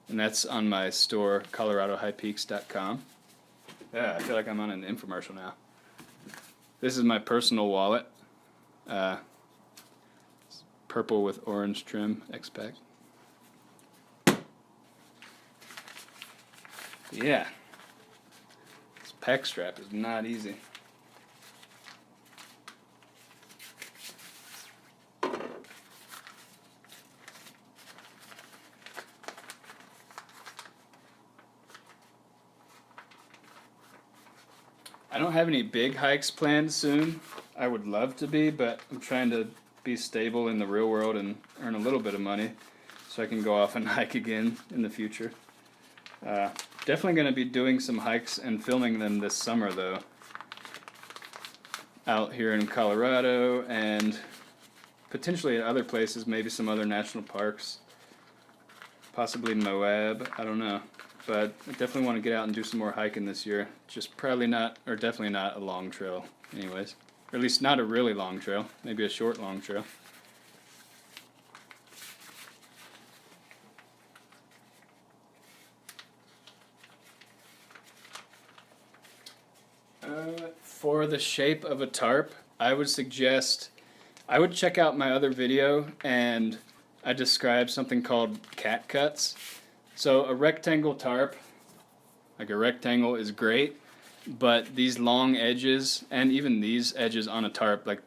[SPEAKER 1] and that's on my store, coloradohighpeaks.com. Yeah, I feel like I'm on an infomercial now. This is my personal wallet. Purple with orange trim, X-Pack. Yeah, this pack strap is not easy. I don't have any big hikes planned soon. I would love to be, but I'm trying to be stable in the real world and earn a little bit of money so I can go off and hike again in the future. Definitely going to be doing some hikes and filming them this summer though. Out here in Colorado and potentially at other places, maybe some other national parks. Possibly Moab, I don't know. But I definitely want to get out and do some more hiking this year. Just probably not, or definitely not a long trail anyways. Or at least not a really long trail. Maybe a short, long trail. For the shape of a tarp, I would suggest, I would check out my other video and I described something called cat cuts. So a rectangle tarp, like a rectangle, is great, but these long edges, and even these edges on a tarp, like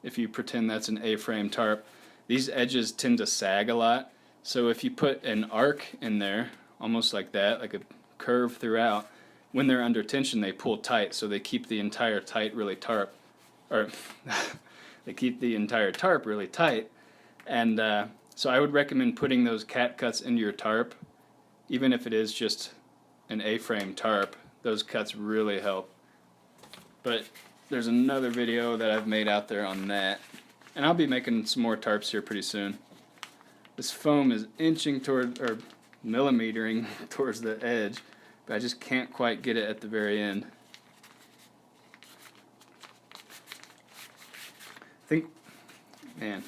[SPEAKER 1] if you pretend that's an A-frame tarp, these edges tend to sag a lot. So if you put an arc in there, almost like that, like a curve throughout, when they're under tension they pull tight, so they keep the entire tarp really tight. And so I would recommend putting those cat cuts into your tarp. Even if it is just an A-frame tarp, those cuts really help. But there's another video that I've made out there on that. And I'll be making some more tarps here pretty soon. This foam is inching toward, or millimetering towards the edge, but I just can't quite get it at the very end. I think, man,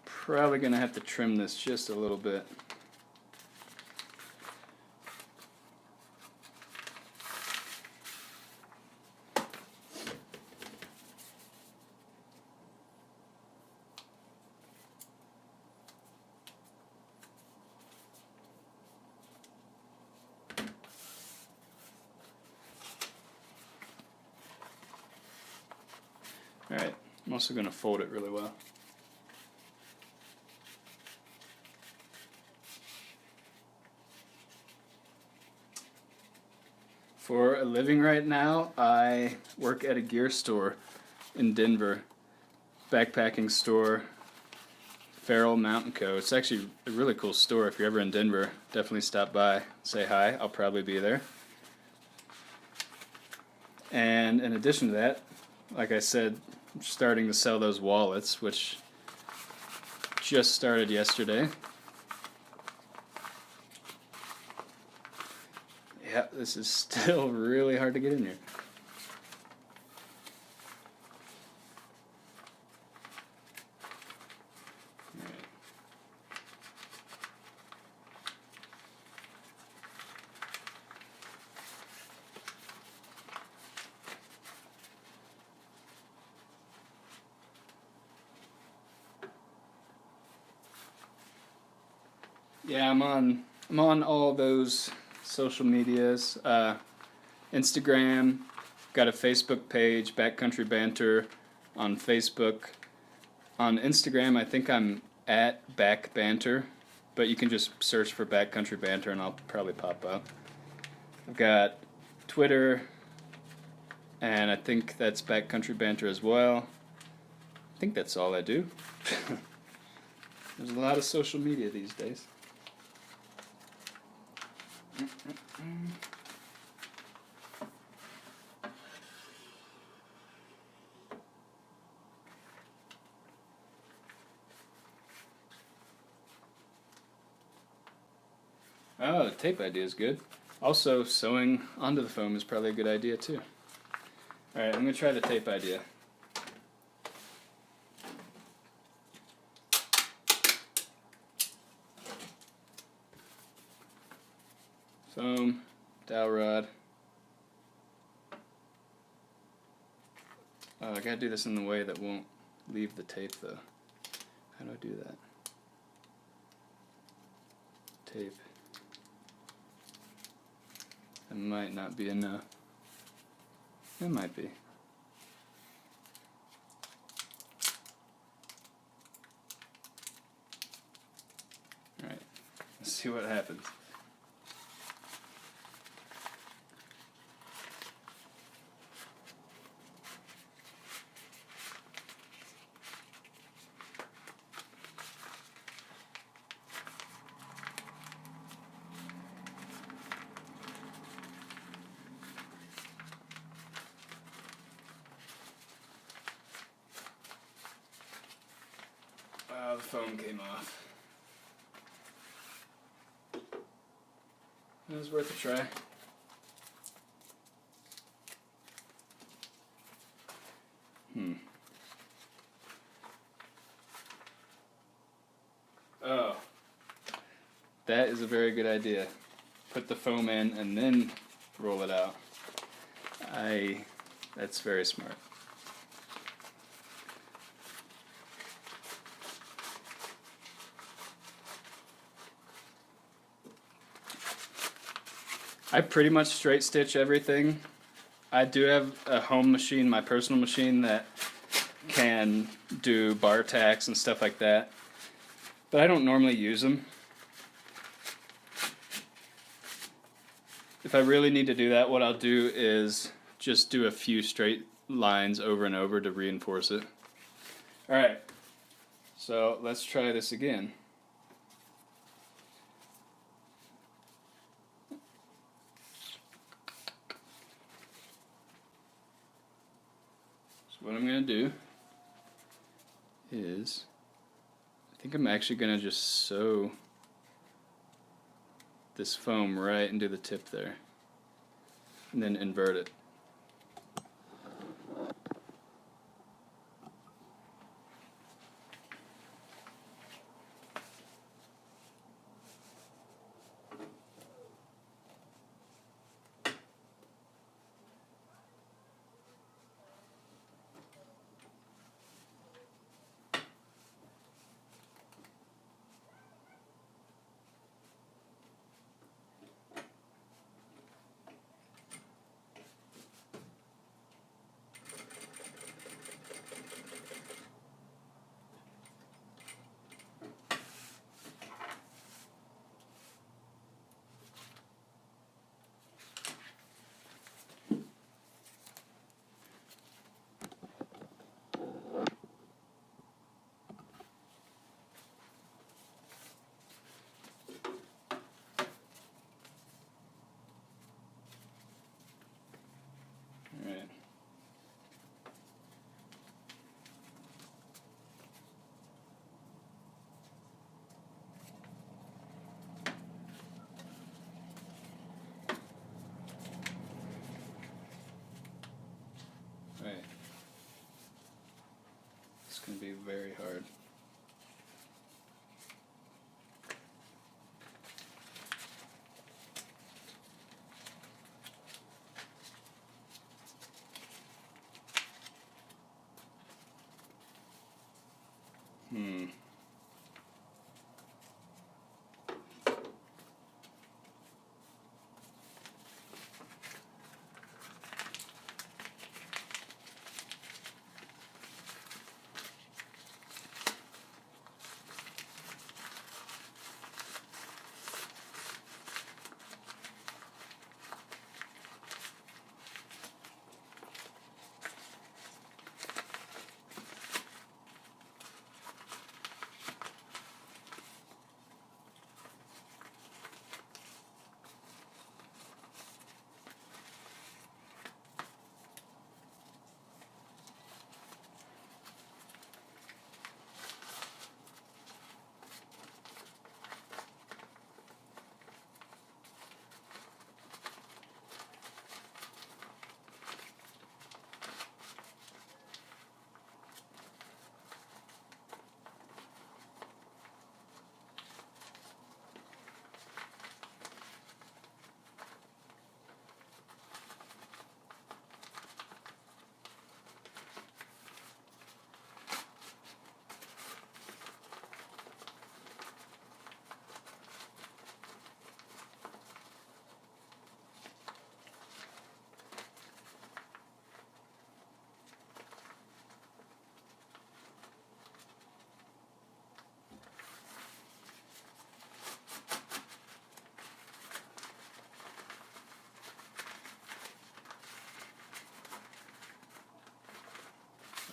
[SPEAKER 1] probably gonna have to trim this just a little bit. Alright, I'm also going to fold it really well. For a living right now, I work at a gear store in Denver, backpacking store, Farrell Mountain Co. It's actually a really cool store. If you're ever in Denver, definitely stop by, say hi. I'll probably be there. And in addition to that, like I said, I'm starting to sell those wallets, which just started yesterday. Yeah, this is still really hard to get in here. Yeah, I'm on all those social medias. Instagram, got a Facebook page, Backcountry Banter on Facebook. On Instagram, I think I'm at Back Banter, but you can just search for Backcountry Banter and I'll probably pop up. I've got Twitter, and I think that's Backcountry Banter as well. I think that's all I do. There's a lot of social media these days. Oh, the tape idea is good. Also, sewing onto the foam is probably a good idea too. Alright, I'm going to try the tape idea. Foam, dowel rod. Oh, I gotta do this in the way that won't leave the tape though. How do I do that? Tape. That might not be enough. It might be. Alright, let's see what happens. The foam came off. It was worth a try. Oh, that is a very good idea. Put the foam in and then roll it out. That's very smart. I pretty much straight stitch everything. I do have a home machine, my personal machine, that can do bar tacks and stuff like that, but I don't normally use them. If I really need to do that, what I'll do is just do a few straight lines over and over to reinforce it. Alright, so let's try this again. What I'm going to do is, I think I'm actually going to just sew this foam right into the tip there, and then invert it. Alright. Alright. It's going to be very hard.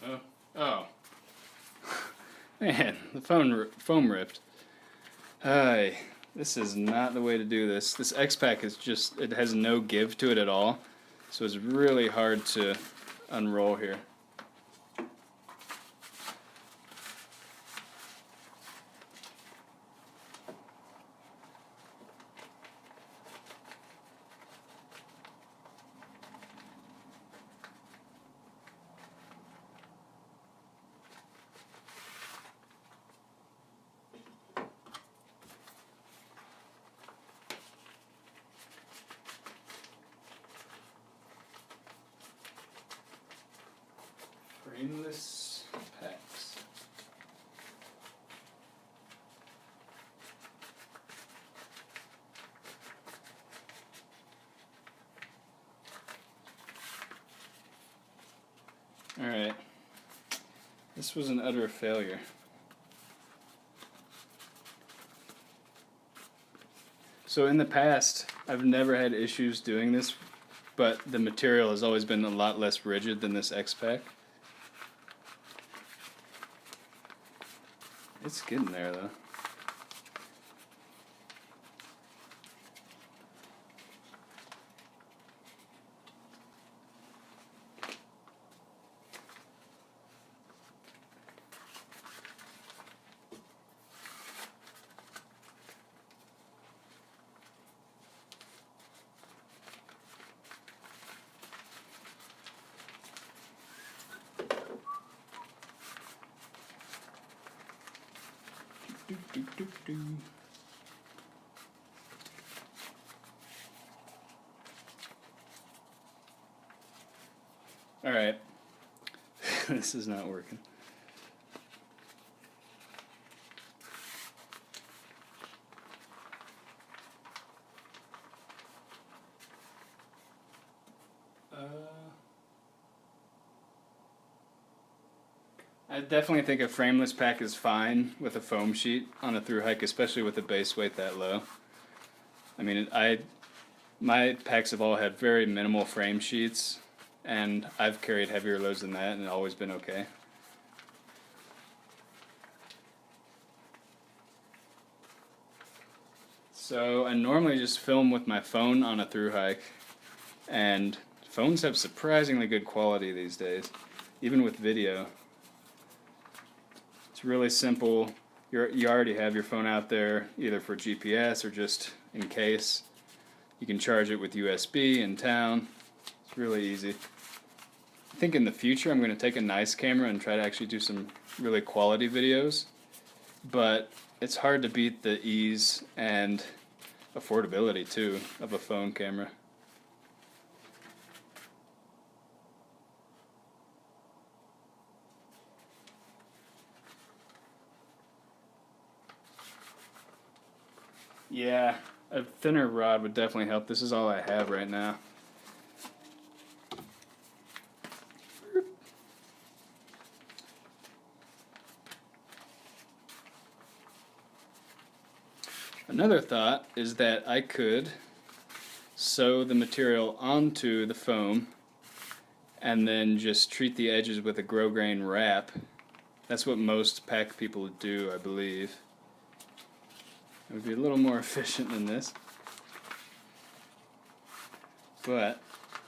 [SPEAKER 1] Oh. Oh. Man, the foam ripped. Hi. This is not the way to do this. This X-Pack is just, it has no give to it at all. So it's really hard to unroll here. Frameless packs. Alright. This was an utter failure. So in the past, I've never had issues doing this, but the material has always been a lot less rigid than this X-Pack. It's getting there though. Alright. This is not working. I definitely think a frameless pack is fine with a foam sheet on a through hike, especially with the base weight that low. I mean, my packs have all had very minimal frame sheets, and I've carried heavier loads than that and always been okay. So I normally just film with my phone on a through hike, and phones have surprisingly good quality these days, even with video. It's really simple. You already have your phone out there, either for GPS or just in case. You can charge it with USB in town. It's really easy. I think in the future I'm going to take a nice camera and try to actually do some really quality videos. But it's hard to beat the ease and affordability too of a phone camera. Yeah, a thinner rod would definitely help. This is all I have right now. Another thought is that I could sew the material onto the foam and then just treat the edges with a grosgrain wrap. That's what most pack people do, I believe. It would be a little more efficient than this, but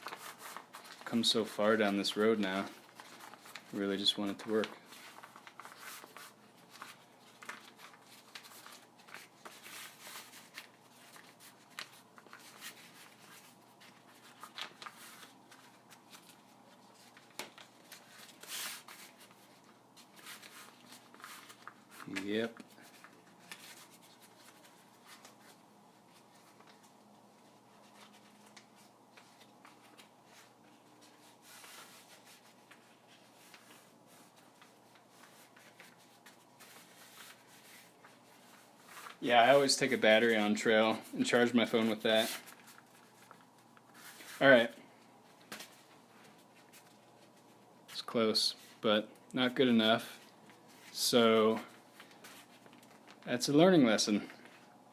[SPEAKER 1] I've come so far down this road now, I really just want it to work. Yep. Yeah, I always take a battery on trail and charge my phone with that. Alright. It's close, but not good enough. So, that's a learning lesson.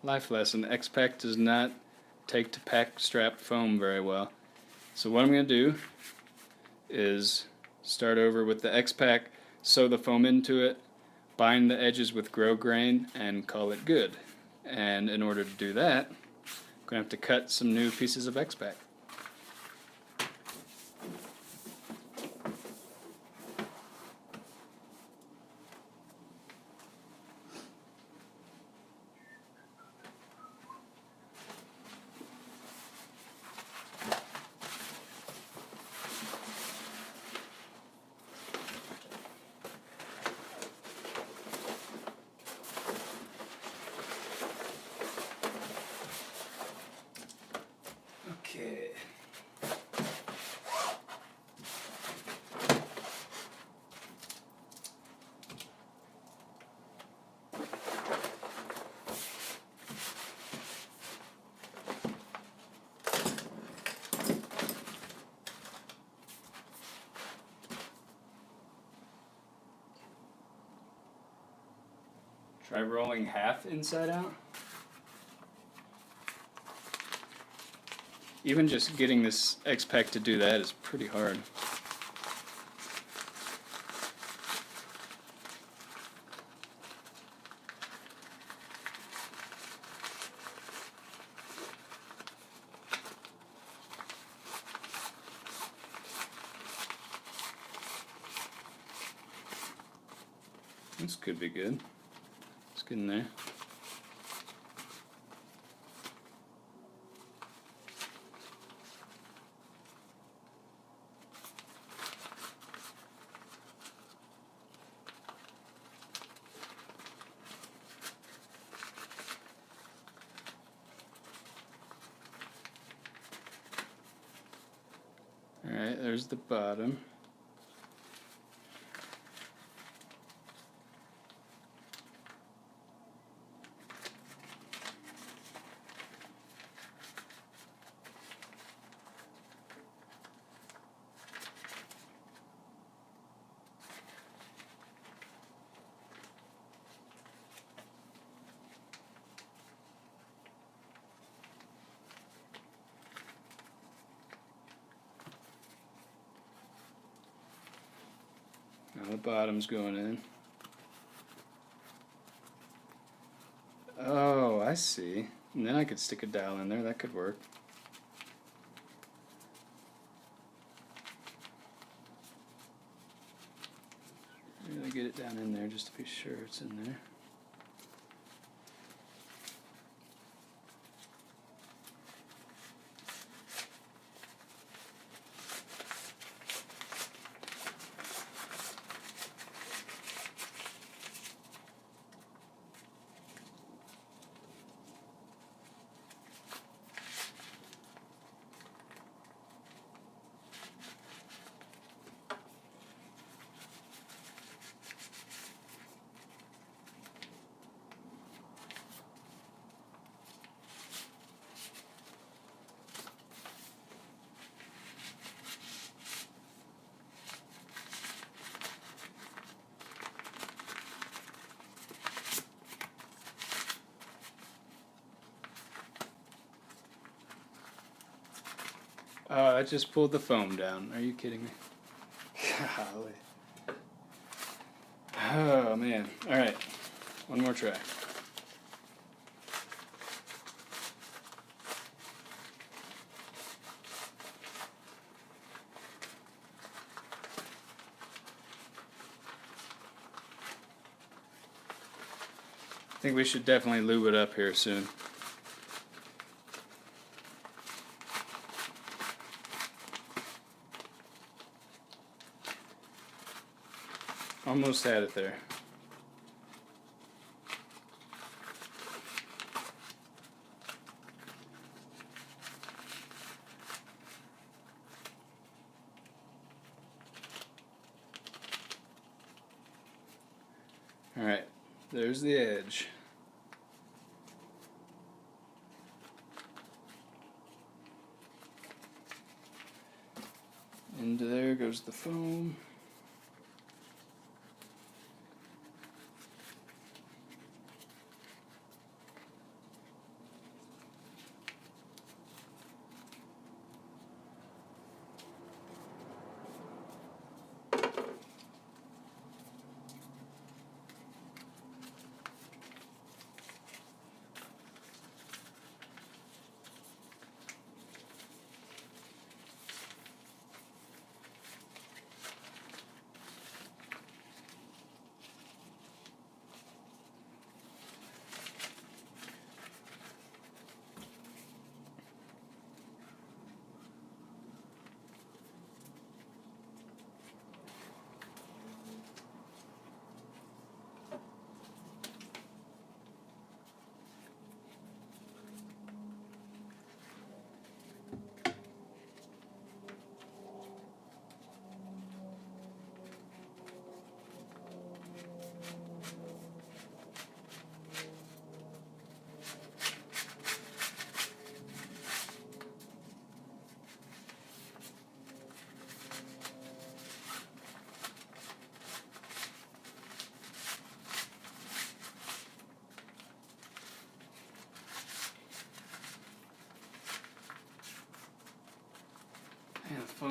[SPEAKER 1] Life lesson. X-Pack does not take to pack strap foam very well. So what I'm going to do is Start over with the X-Pack, sew the foam into it, bind the edges with grow grain, and call it good. And in order to do that, I'm going to have to cut some new pieces of X-Pack. Okay. Try rolling half inside out. Even just getting this X-Pack to do that is pretty hard. This could be good. Let's get in there. Alright, there's the bottom. Now the bottom's going in. Oh, I see. And then I could stick a dowel in there. That could work. Really get it down in there just to be sure it's in there. Oh, I just pulled the foam down. Are you kidding me? Golly. Oh, man. Alright. One more try. I think we should definitely lube it up here soon. Almost had it there. Alright, there's the edge. Into there goes the foam.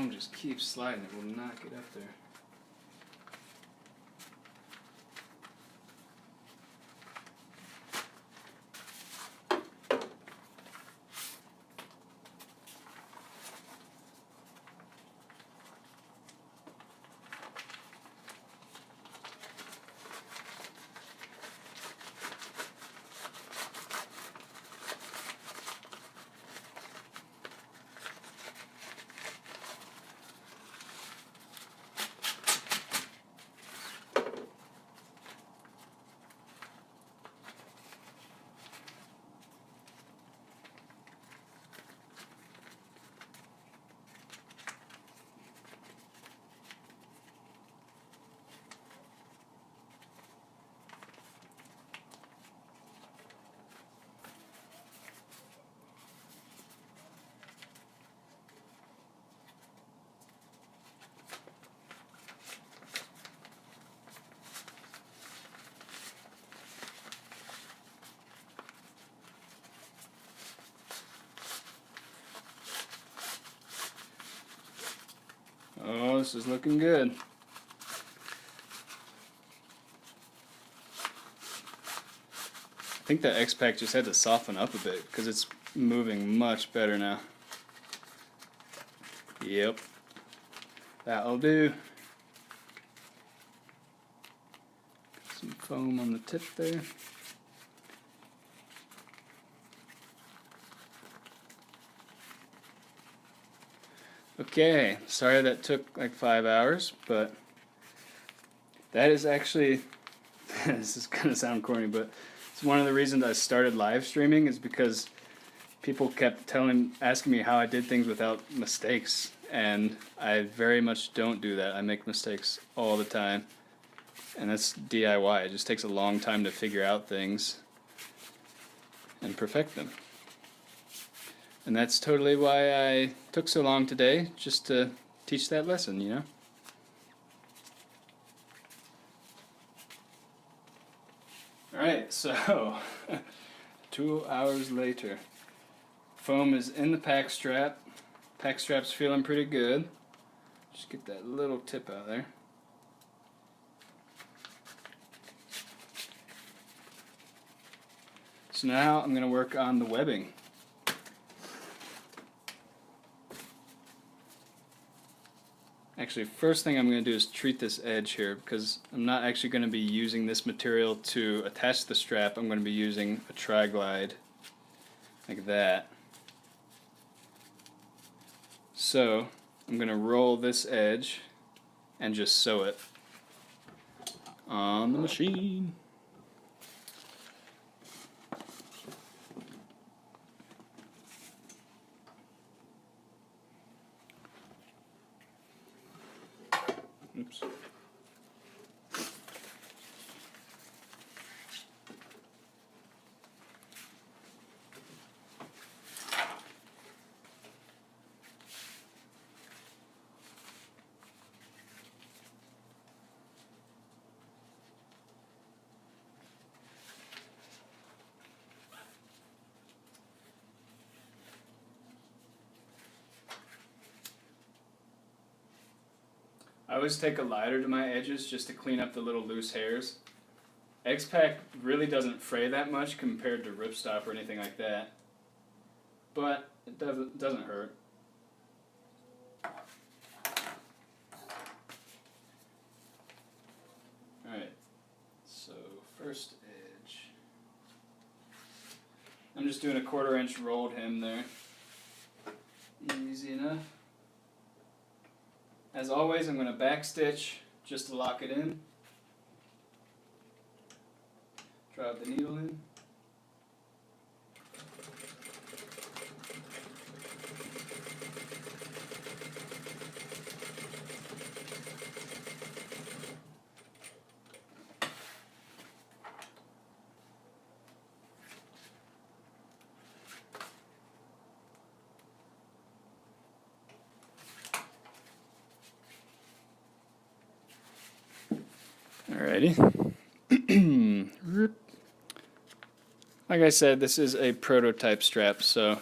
[SPEAKER 1] foam just keeps sliding. It will not get up there. Oh, this is looking good. I think the X-Pack just had to soften up a bit because it's moving much better now. Yep. That'll do. Some foam on the tip there. Okay, sorry that took like 5 hours, but that is actually, this is gonna sound corny, but it's one of the reasons I started live streaming is because people kept asking me how I did things without mistakes, and I very much don't do that. I make mistakes all the time, and that's DIY. It just takes a long time to figure out things and perfect them. And that's totally why I took so long today, just to teach that lesson, you know? Alright, so 2 hours later. Foam is in the pack strap. Pack strap's feeling pretty good. Just get that little tip out there. So now I'm going to work on the webbing. Actually, first thing I'm going to do is treat this edge here, because I'm not actually going to be using this material to attach the strap. I'm going to be using a tri-glide like that. So I'm going to roll this edge and just sew it on the machine. Oops. I always take a lighter to my edges just to clean up the little loose hairs. X-Pack really doesn't fray that much compared to ripstop or anything like that, but it doesn't hurt. Alright, so first edge. I'm just doing a 1/4 inch rolled hem there. Easy enough. As always, I'm going to backstitch just to lock it in. Drive the needle in. Alrighty. Like I said, this is a prototype strap, so it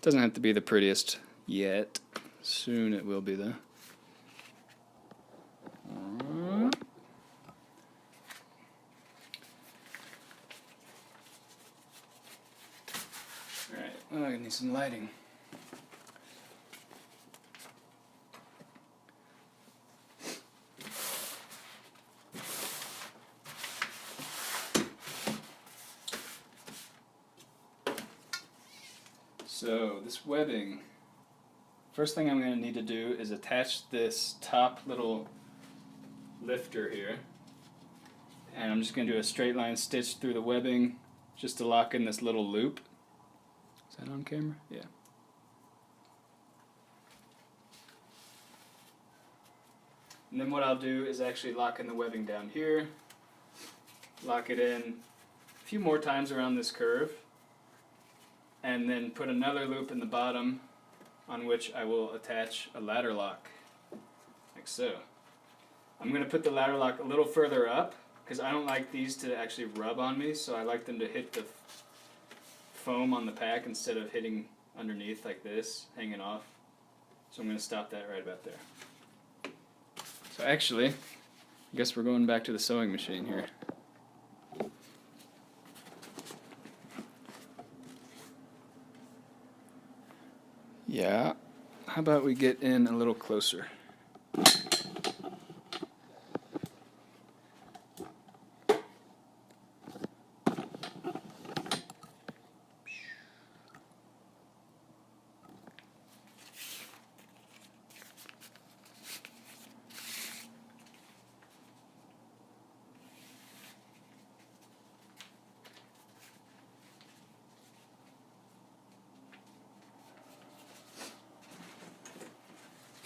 [SPEAKER 1] doesn't have to be the prettiest yet. Soon it will be though. Alright, well, I need some lighting. So this webbing, first thing I'm going to need to do is attach this top little lifter here, and I'm just going to do a straight line stitch through the webbing just to lock in this little loop. Is that on camera? Yeah. And then what I'll do is actually lock in the webbing down here, lock it in a few more times around this curve, and then put another loop in the bottom on which I will attach a ladder lock, like so. I'm going to put the ladder lock a little further up because I don't like these to actually rub on me, so I like them to hit the foam on the pack instead of hitting underneath like this, hanging off. So I'm going to stop that right about there. So actually, I guess we're going back to the sewing machine here. Yeah, how about we get in a little closer?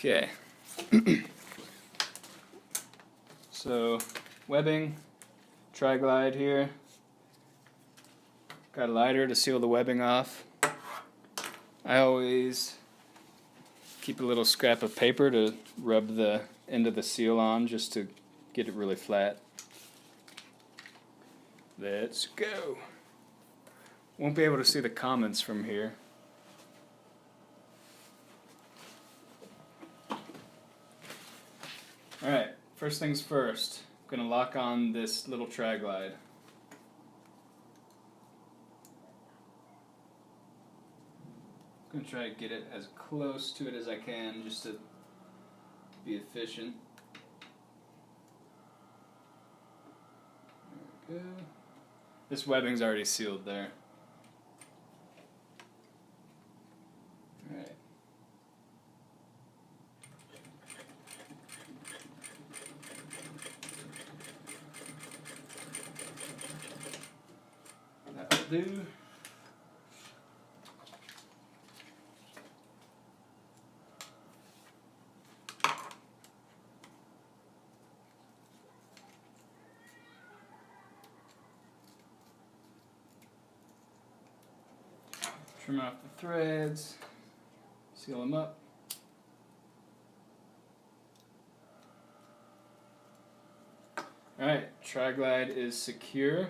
[SPEAKER 1] Okay, so webbing, tri-glide here, got a lighter to seal the webbing off. I always keep a little scrap of paper to rub the end of the seal on just to get it really flat. Let's go. Won't be able to see the comments from here. Alright, first things first, I'm going to lock on this little tri-glide. I'm going to try to get it as close to it as I can just to be efficient. There we go. This webbing's already sealed there. Alright. That'll do. Trim off the threads, seal them up. Alright, tri-glide is secure.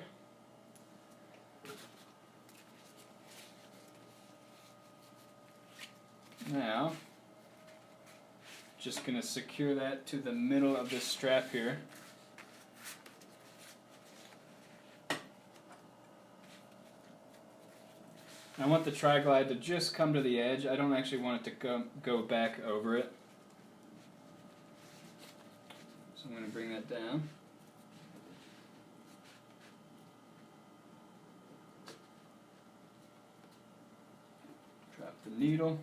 [SPEAKER 1] Now, just going to secure that to the middle of this strap here. I want the tri-glide to just come to the edge. I don't actually want it to go back over it. So I'm going to bring that down. Drop the needle.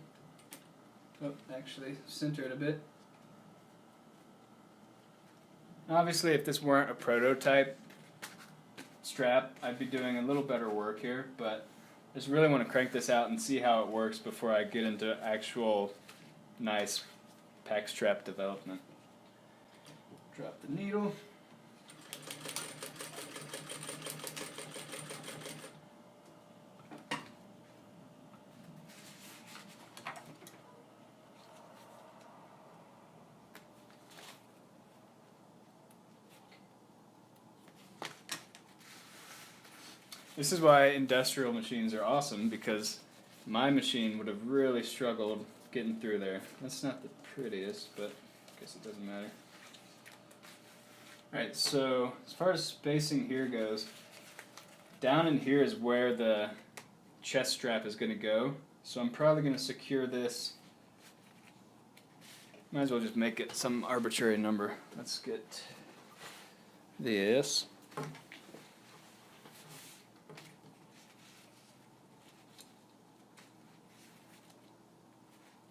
[SPEAKER 1] Oh, actually, center it a bit. Obviously, if this weren't a prototype strap, I'd be doing a little better work here, but I just really want to crank this out and see how it works before I get into actual nice pack strap development. Drop the needle. This is why industrial machines are awesome, because my machine would have really struggled getting through there. That's not the prettiest, but I guess it doesn't matter. Alright, so as far as spacing here goes, down in here is where the chest strap is going to go. So I'm probably going to secure this. Might as well just make it some arbitrary number. Let's get this.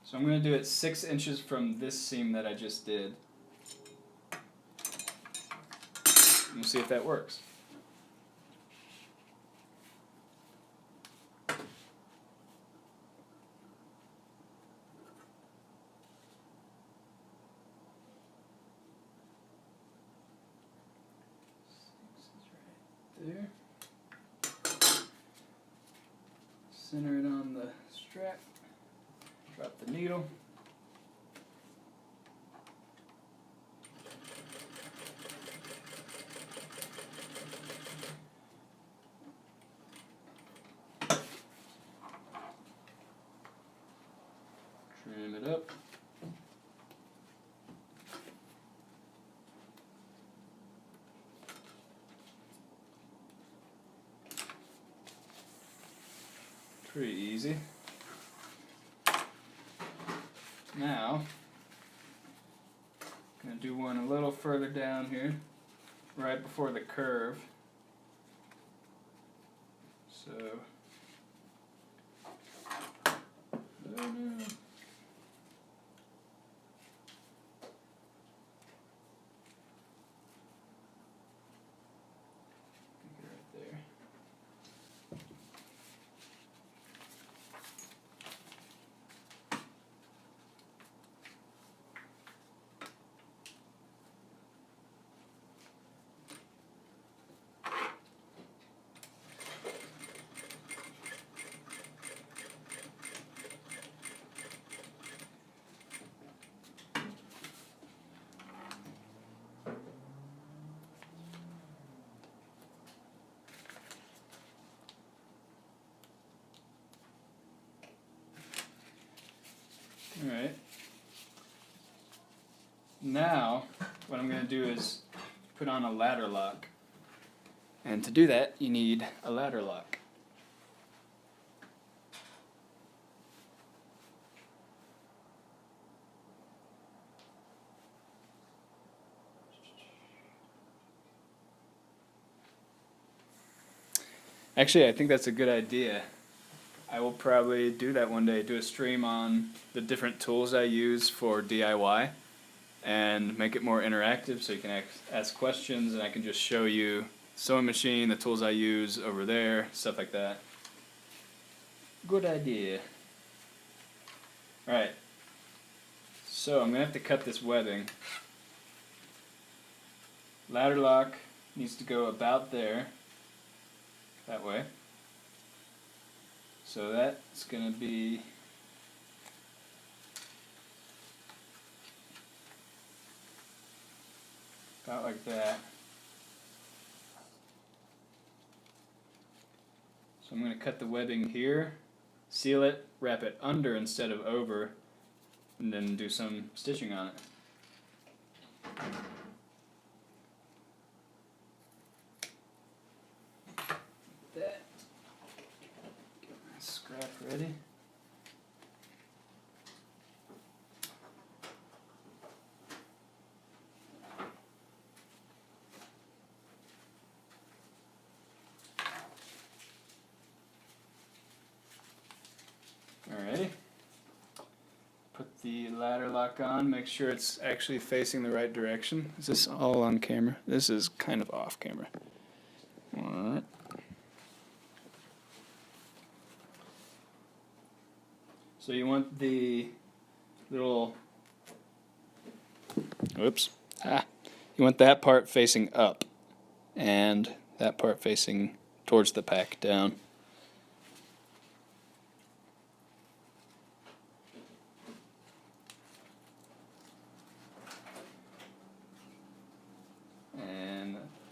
[SPEAKER 1] So I'm going to do it 6 inches from this seam that I just did. We'll see if that works. There. Center it on the strap. Drop the needle. Trim it up. Pretty easy. Now, I'm going to do one a little further down here, right before the curve. So, oh no. Alright. Now, what I'm going to do is put on a ladder lock. And to do that, you need a ladder lock. Actually, I think that's a good idea. I will probably do that one day, do a stream on the different tools I use for DIY and make it more interactive so you can ask questions and I can just show you sewing machine, the tools I use over there, stuff like that. Good idea. Alright, so I'm going to have to cut this webbing. Ladder lock needs to go about there, that way. So that's going to be about like that. So I'm going to cut the webbing here, seal it, wrap it under instead of over, and then do some stitching on it. That. Get my scrap ready. Alrighty. Put the ladder lock on, make sure it's actually facing the right direction. Is this all on camera? This is kind of off camera. Alright. So you want the little, whoops, you want that part facing up and that part facing towards the pack down.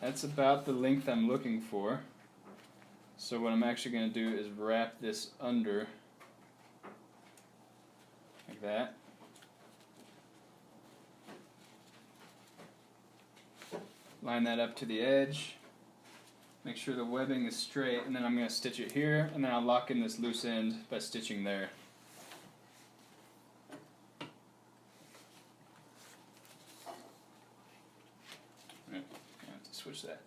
[SPEAKER 1] That's about the length I'm looking for. So what I'm actually going to do is wrap this under like like that. Line that up to the edge. Make sure the webbing is straight, and then I'm going to stitch it here, and then I'll lock in this loose end by stitching there. Right, I have to switch that.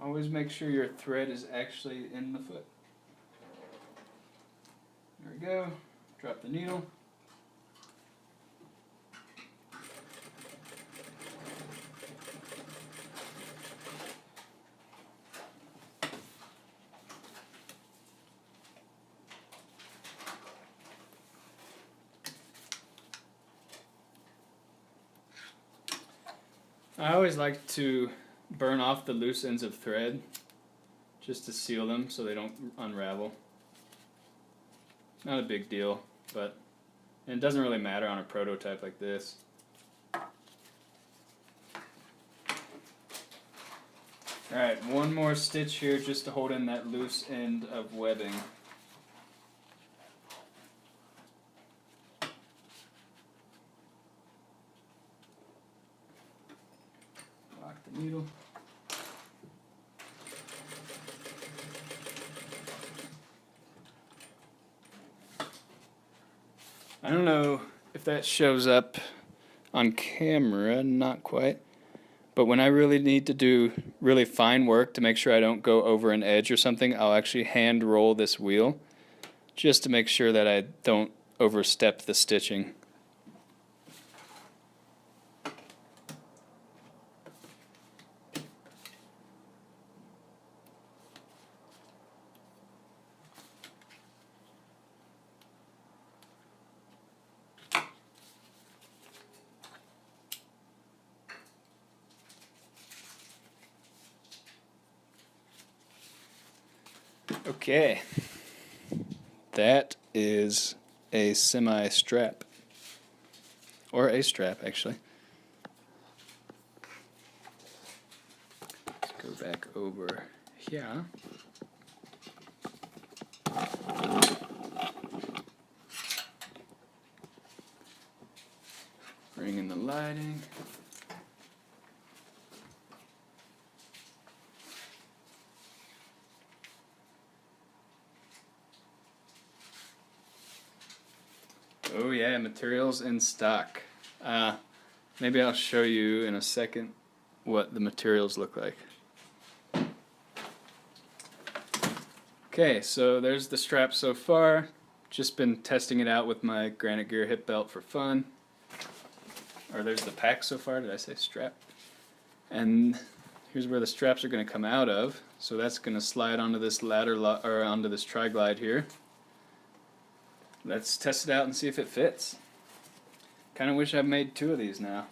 [SPEAKER 1] Always make sure your thread is actually in the foot. There we go. Drop the needle. I always like to burn off the loose ends of thread just to seal them so they don't unravel. Not a big deal, but it doesn't really matter on a prototype like this. Alright, one more stitch here just to hold in that loose end of webbing. Lock the needle. I don't know if that shows up on camera, not quite, but when I really need to do really fine work to make sure I don't go over an edge or something, I'll actually hand roll this wheel just to make sure that I don't overstep the stitching. Okay, that is a semi-strap, or a strap actually. Let's go back over here. Bring in the lighting. Oh yeah, materials in stock. Maybe I'll show you in a second what the materials look like. Okay, so there's the strap so far. Just been testing it out with my Granite Gear hip belt for fun. Or there's the pack so far, did I say strap? And here's where the straps are going to come out of. So that's going to slide onto this or onto this tri-glide here. Let's test it out and see if it fits. Kind of wish I'd made 2 of these now.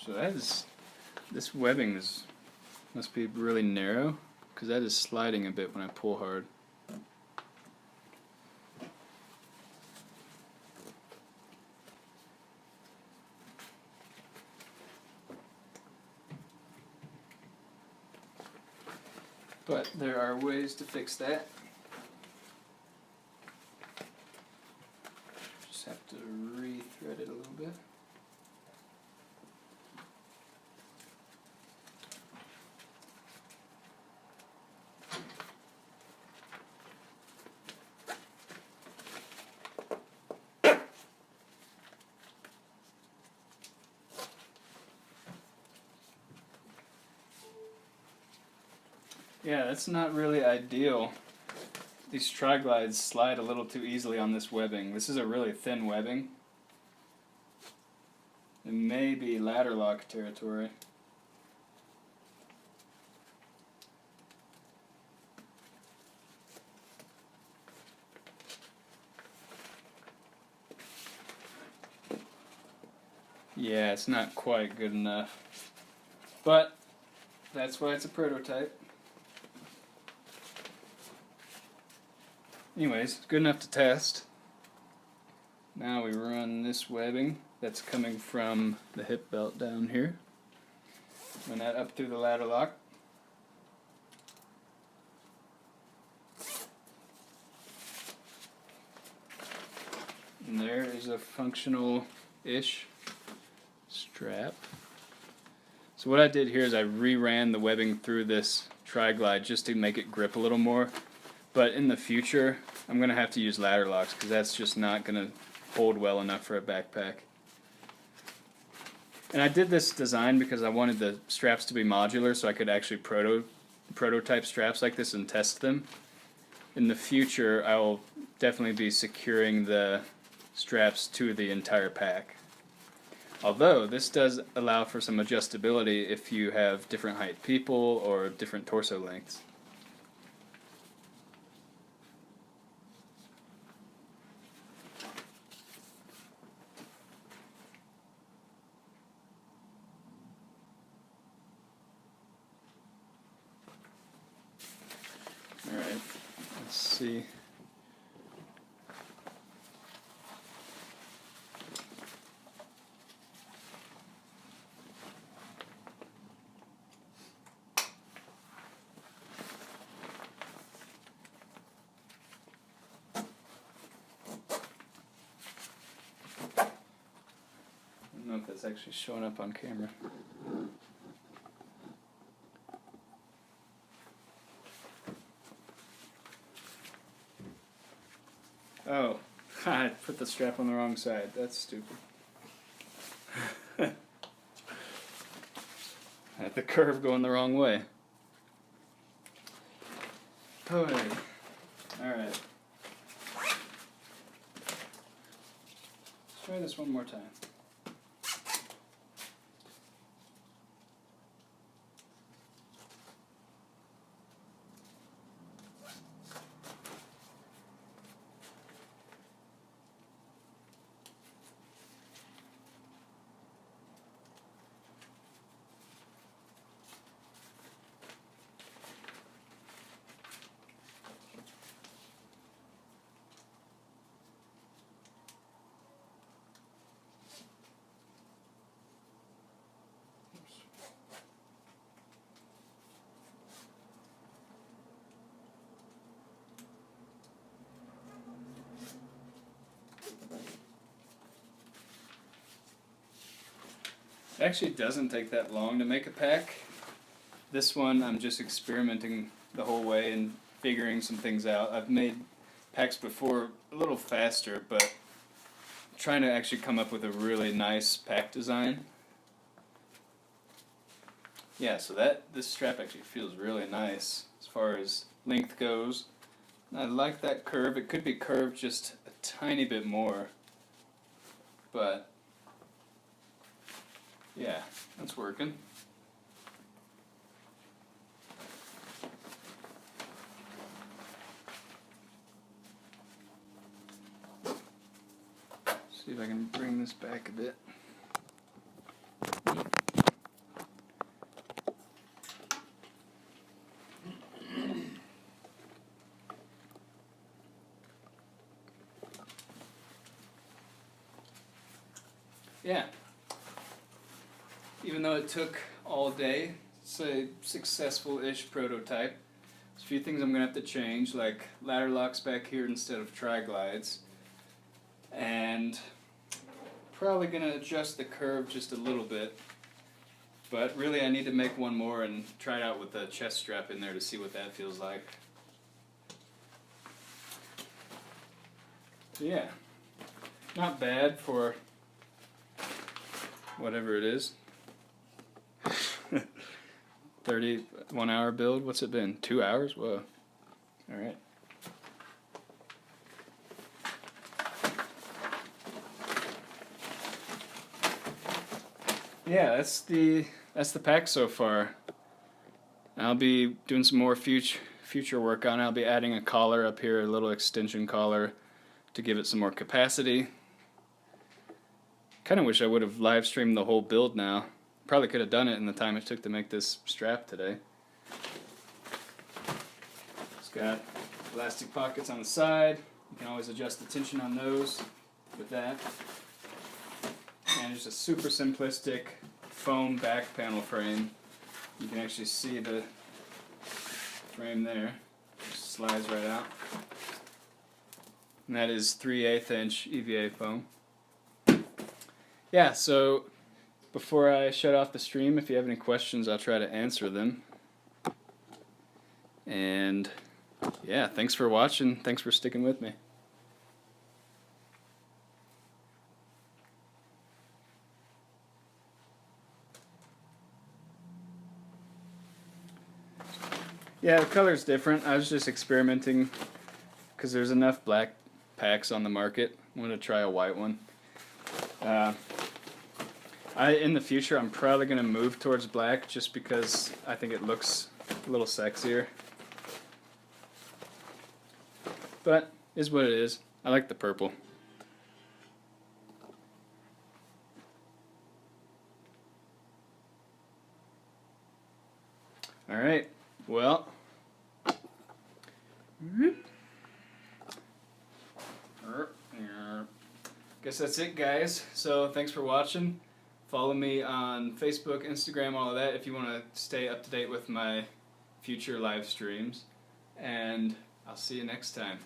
[SPEAKER 1] So this webbing must be really narrow, because that is sliding a bit when I pull hard. But there are ways to fix that. Just have to re-thread it a little bit. Yeah, that's not really ideal. These tri-glides slide a little too easily on this webbing. This is a really thin webbing, It may be ladder lock territory. Yeah, it's not quite good enough. But that's why it's a prototype. Anyways, good enough to test. Now we run this webbing that's coming from the hip belt down here. Run that up through the ladder lock. And there is a functional-ish strap. So what I did here is I reran the webbing through this tri-glide just to make it grip a little more. But in the future, I'm going to have to use ladder locks because that's just not going to hold well enough for a backpack. And I did this design because I wanted the straps to be modular so I could actually prototype straps like this and test them. In the future, I will definitely be securing the straps to the entire pack. Although this does allow for some adjustability if you have different height people or different torso lengths. Alright, let's see. I don't know if that's actually showing up on camera. Oh, I put the strap on the wrong side. That's stupid. Had the curve going the wrong way. Alright. Let's try this one more time. It actually doesn't take that long to make a pack. This one I'm just experimenting the whole way and figuring some things out. I've made packs before a little faster, but I'm trying to actually come up with a really nice pack design. Yeah, so this strap actually feels really nice as far as length goes. I like that curve. It could be curved just a tiny bit more, but yeah, that's working. See if I can bring this back a bit. Yeah. Even though it took all day, it's a successful-ish prototype. There's a few things I'm going to have to change, like ladder locks back here instead of tri-glides. And probably going to adjust the curve just a little bit. But really I need to make one more and try it out with the chest strap in there to see what that feels like. So yeah, not bad for whatever it is. 31 hour build, what's it been? 2 hours? Whoa. Alright. yeah, that's the pack so far. I'll be doing some more future work on it. I'll be adding a collar up here, a little extension collar to give it some more capacity. Kind of wish I would have live streamed the whole build now. Probably could have done it in the time it took to make this strap today. It's got elastic pockets on the side. You can always adjust the tension on those with that. And it's a super simplistic foam back panel frame. You can actually see the frame there. Just slides right out. And that is 3/8 inch EVA foam. Yeah, so before I shut off the stream, if you have any questions, I'll try to answer them. And yeah, thanks for watching. Thanks for sticking with me. Yeah, the color's different. I was just experimenting because there's enough black packs on the market. I wanted to try a white one. In the future, I'm probably going to move towards black just because I think it looks a little sexier. But, is what it is. I like the purple. Alright, well. Guess that's it, guys. So, thanks for watching. Follow me on Facebook, Instagram, all of that if you want to stay up to date with my future live streams. And I'll see you next time.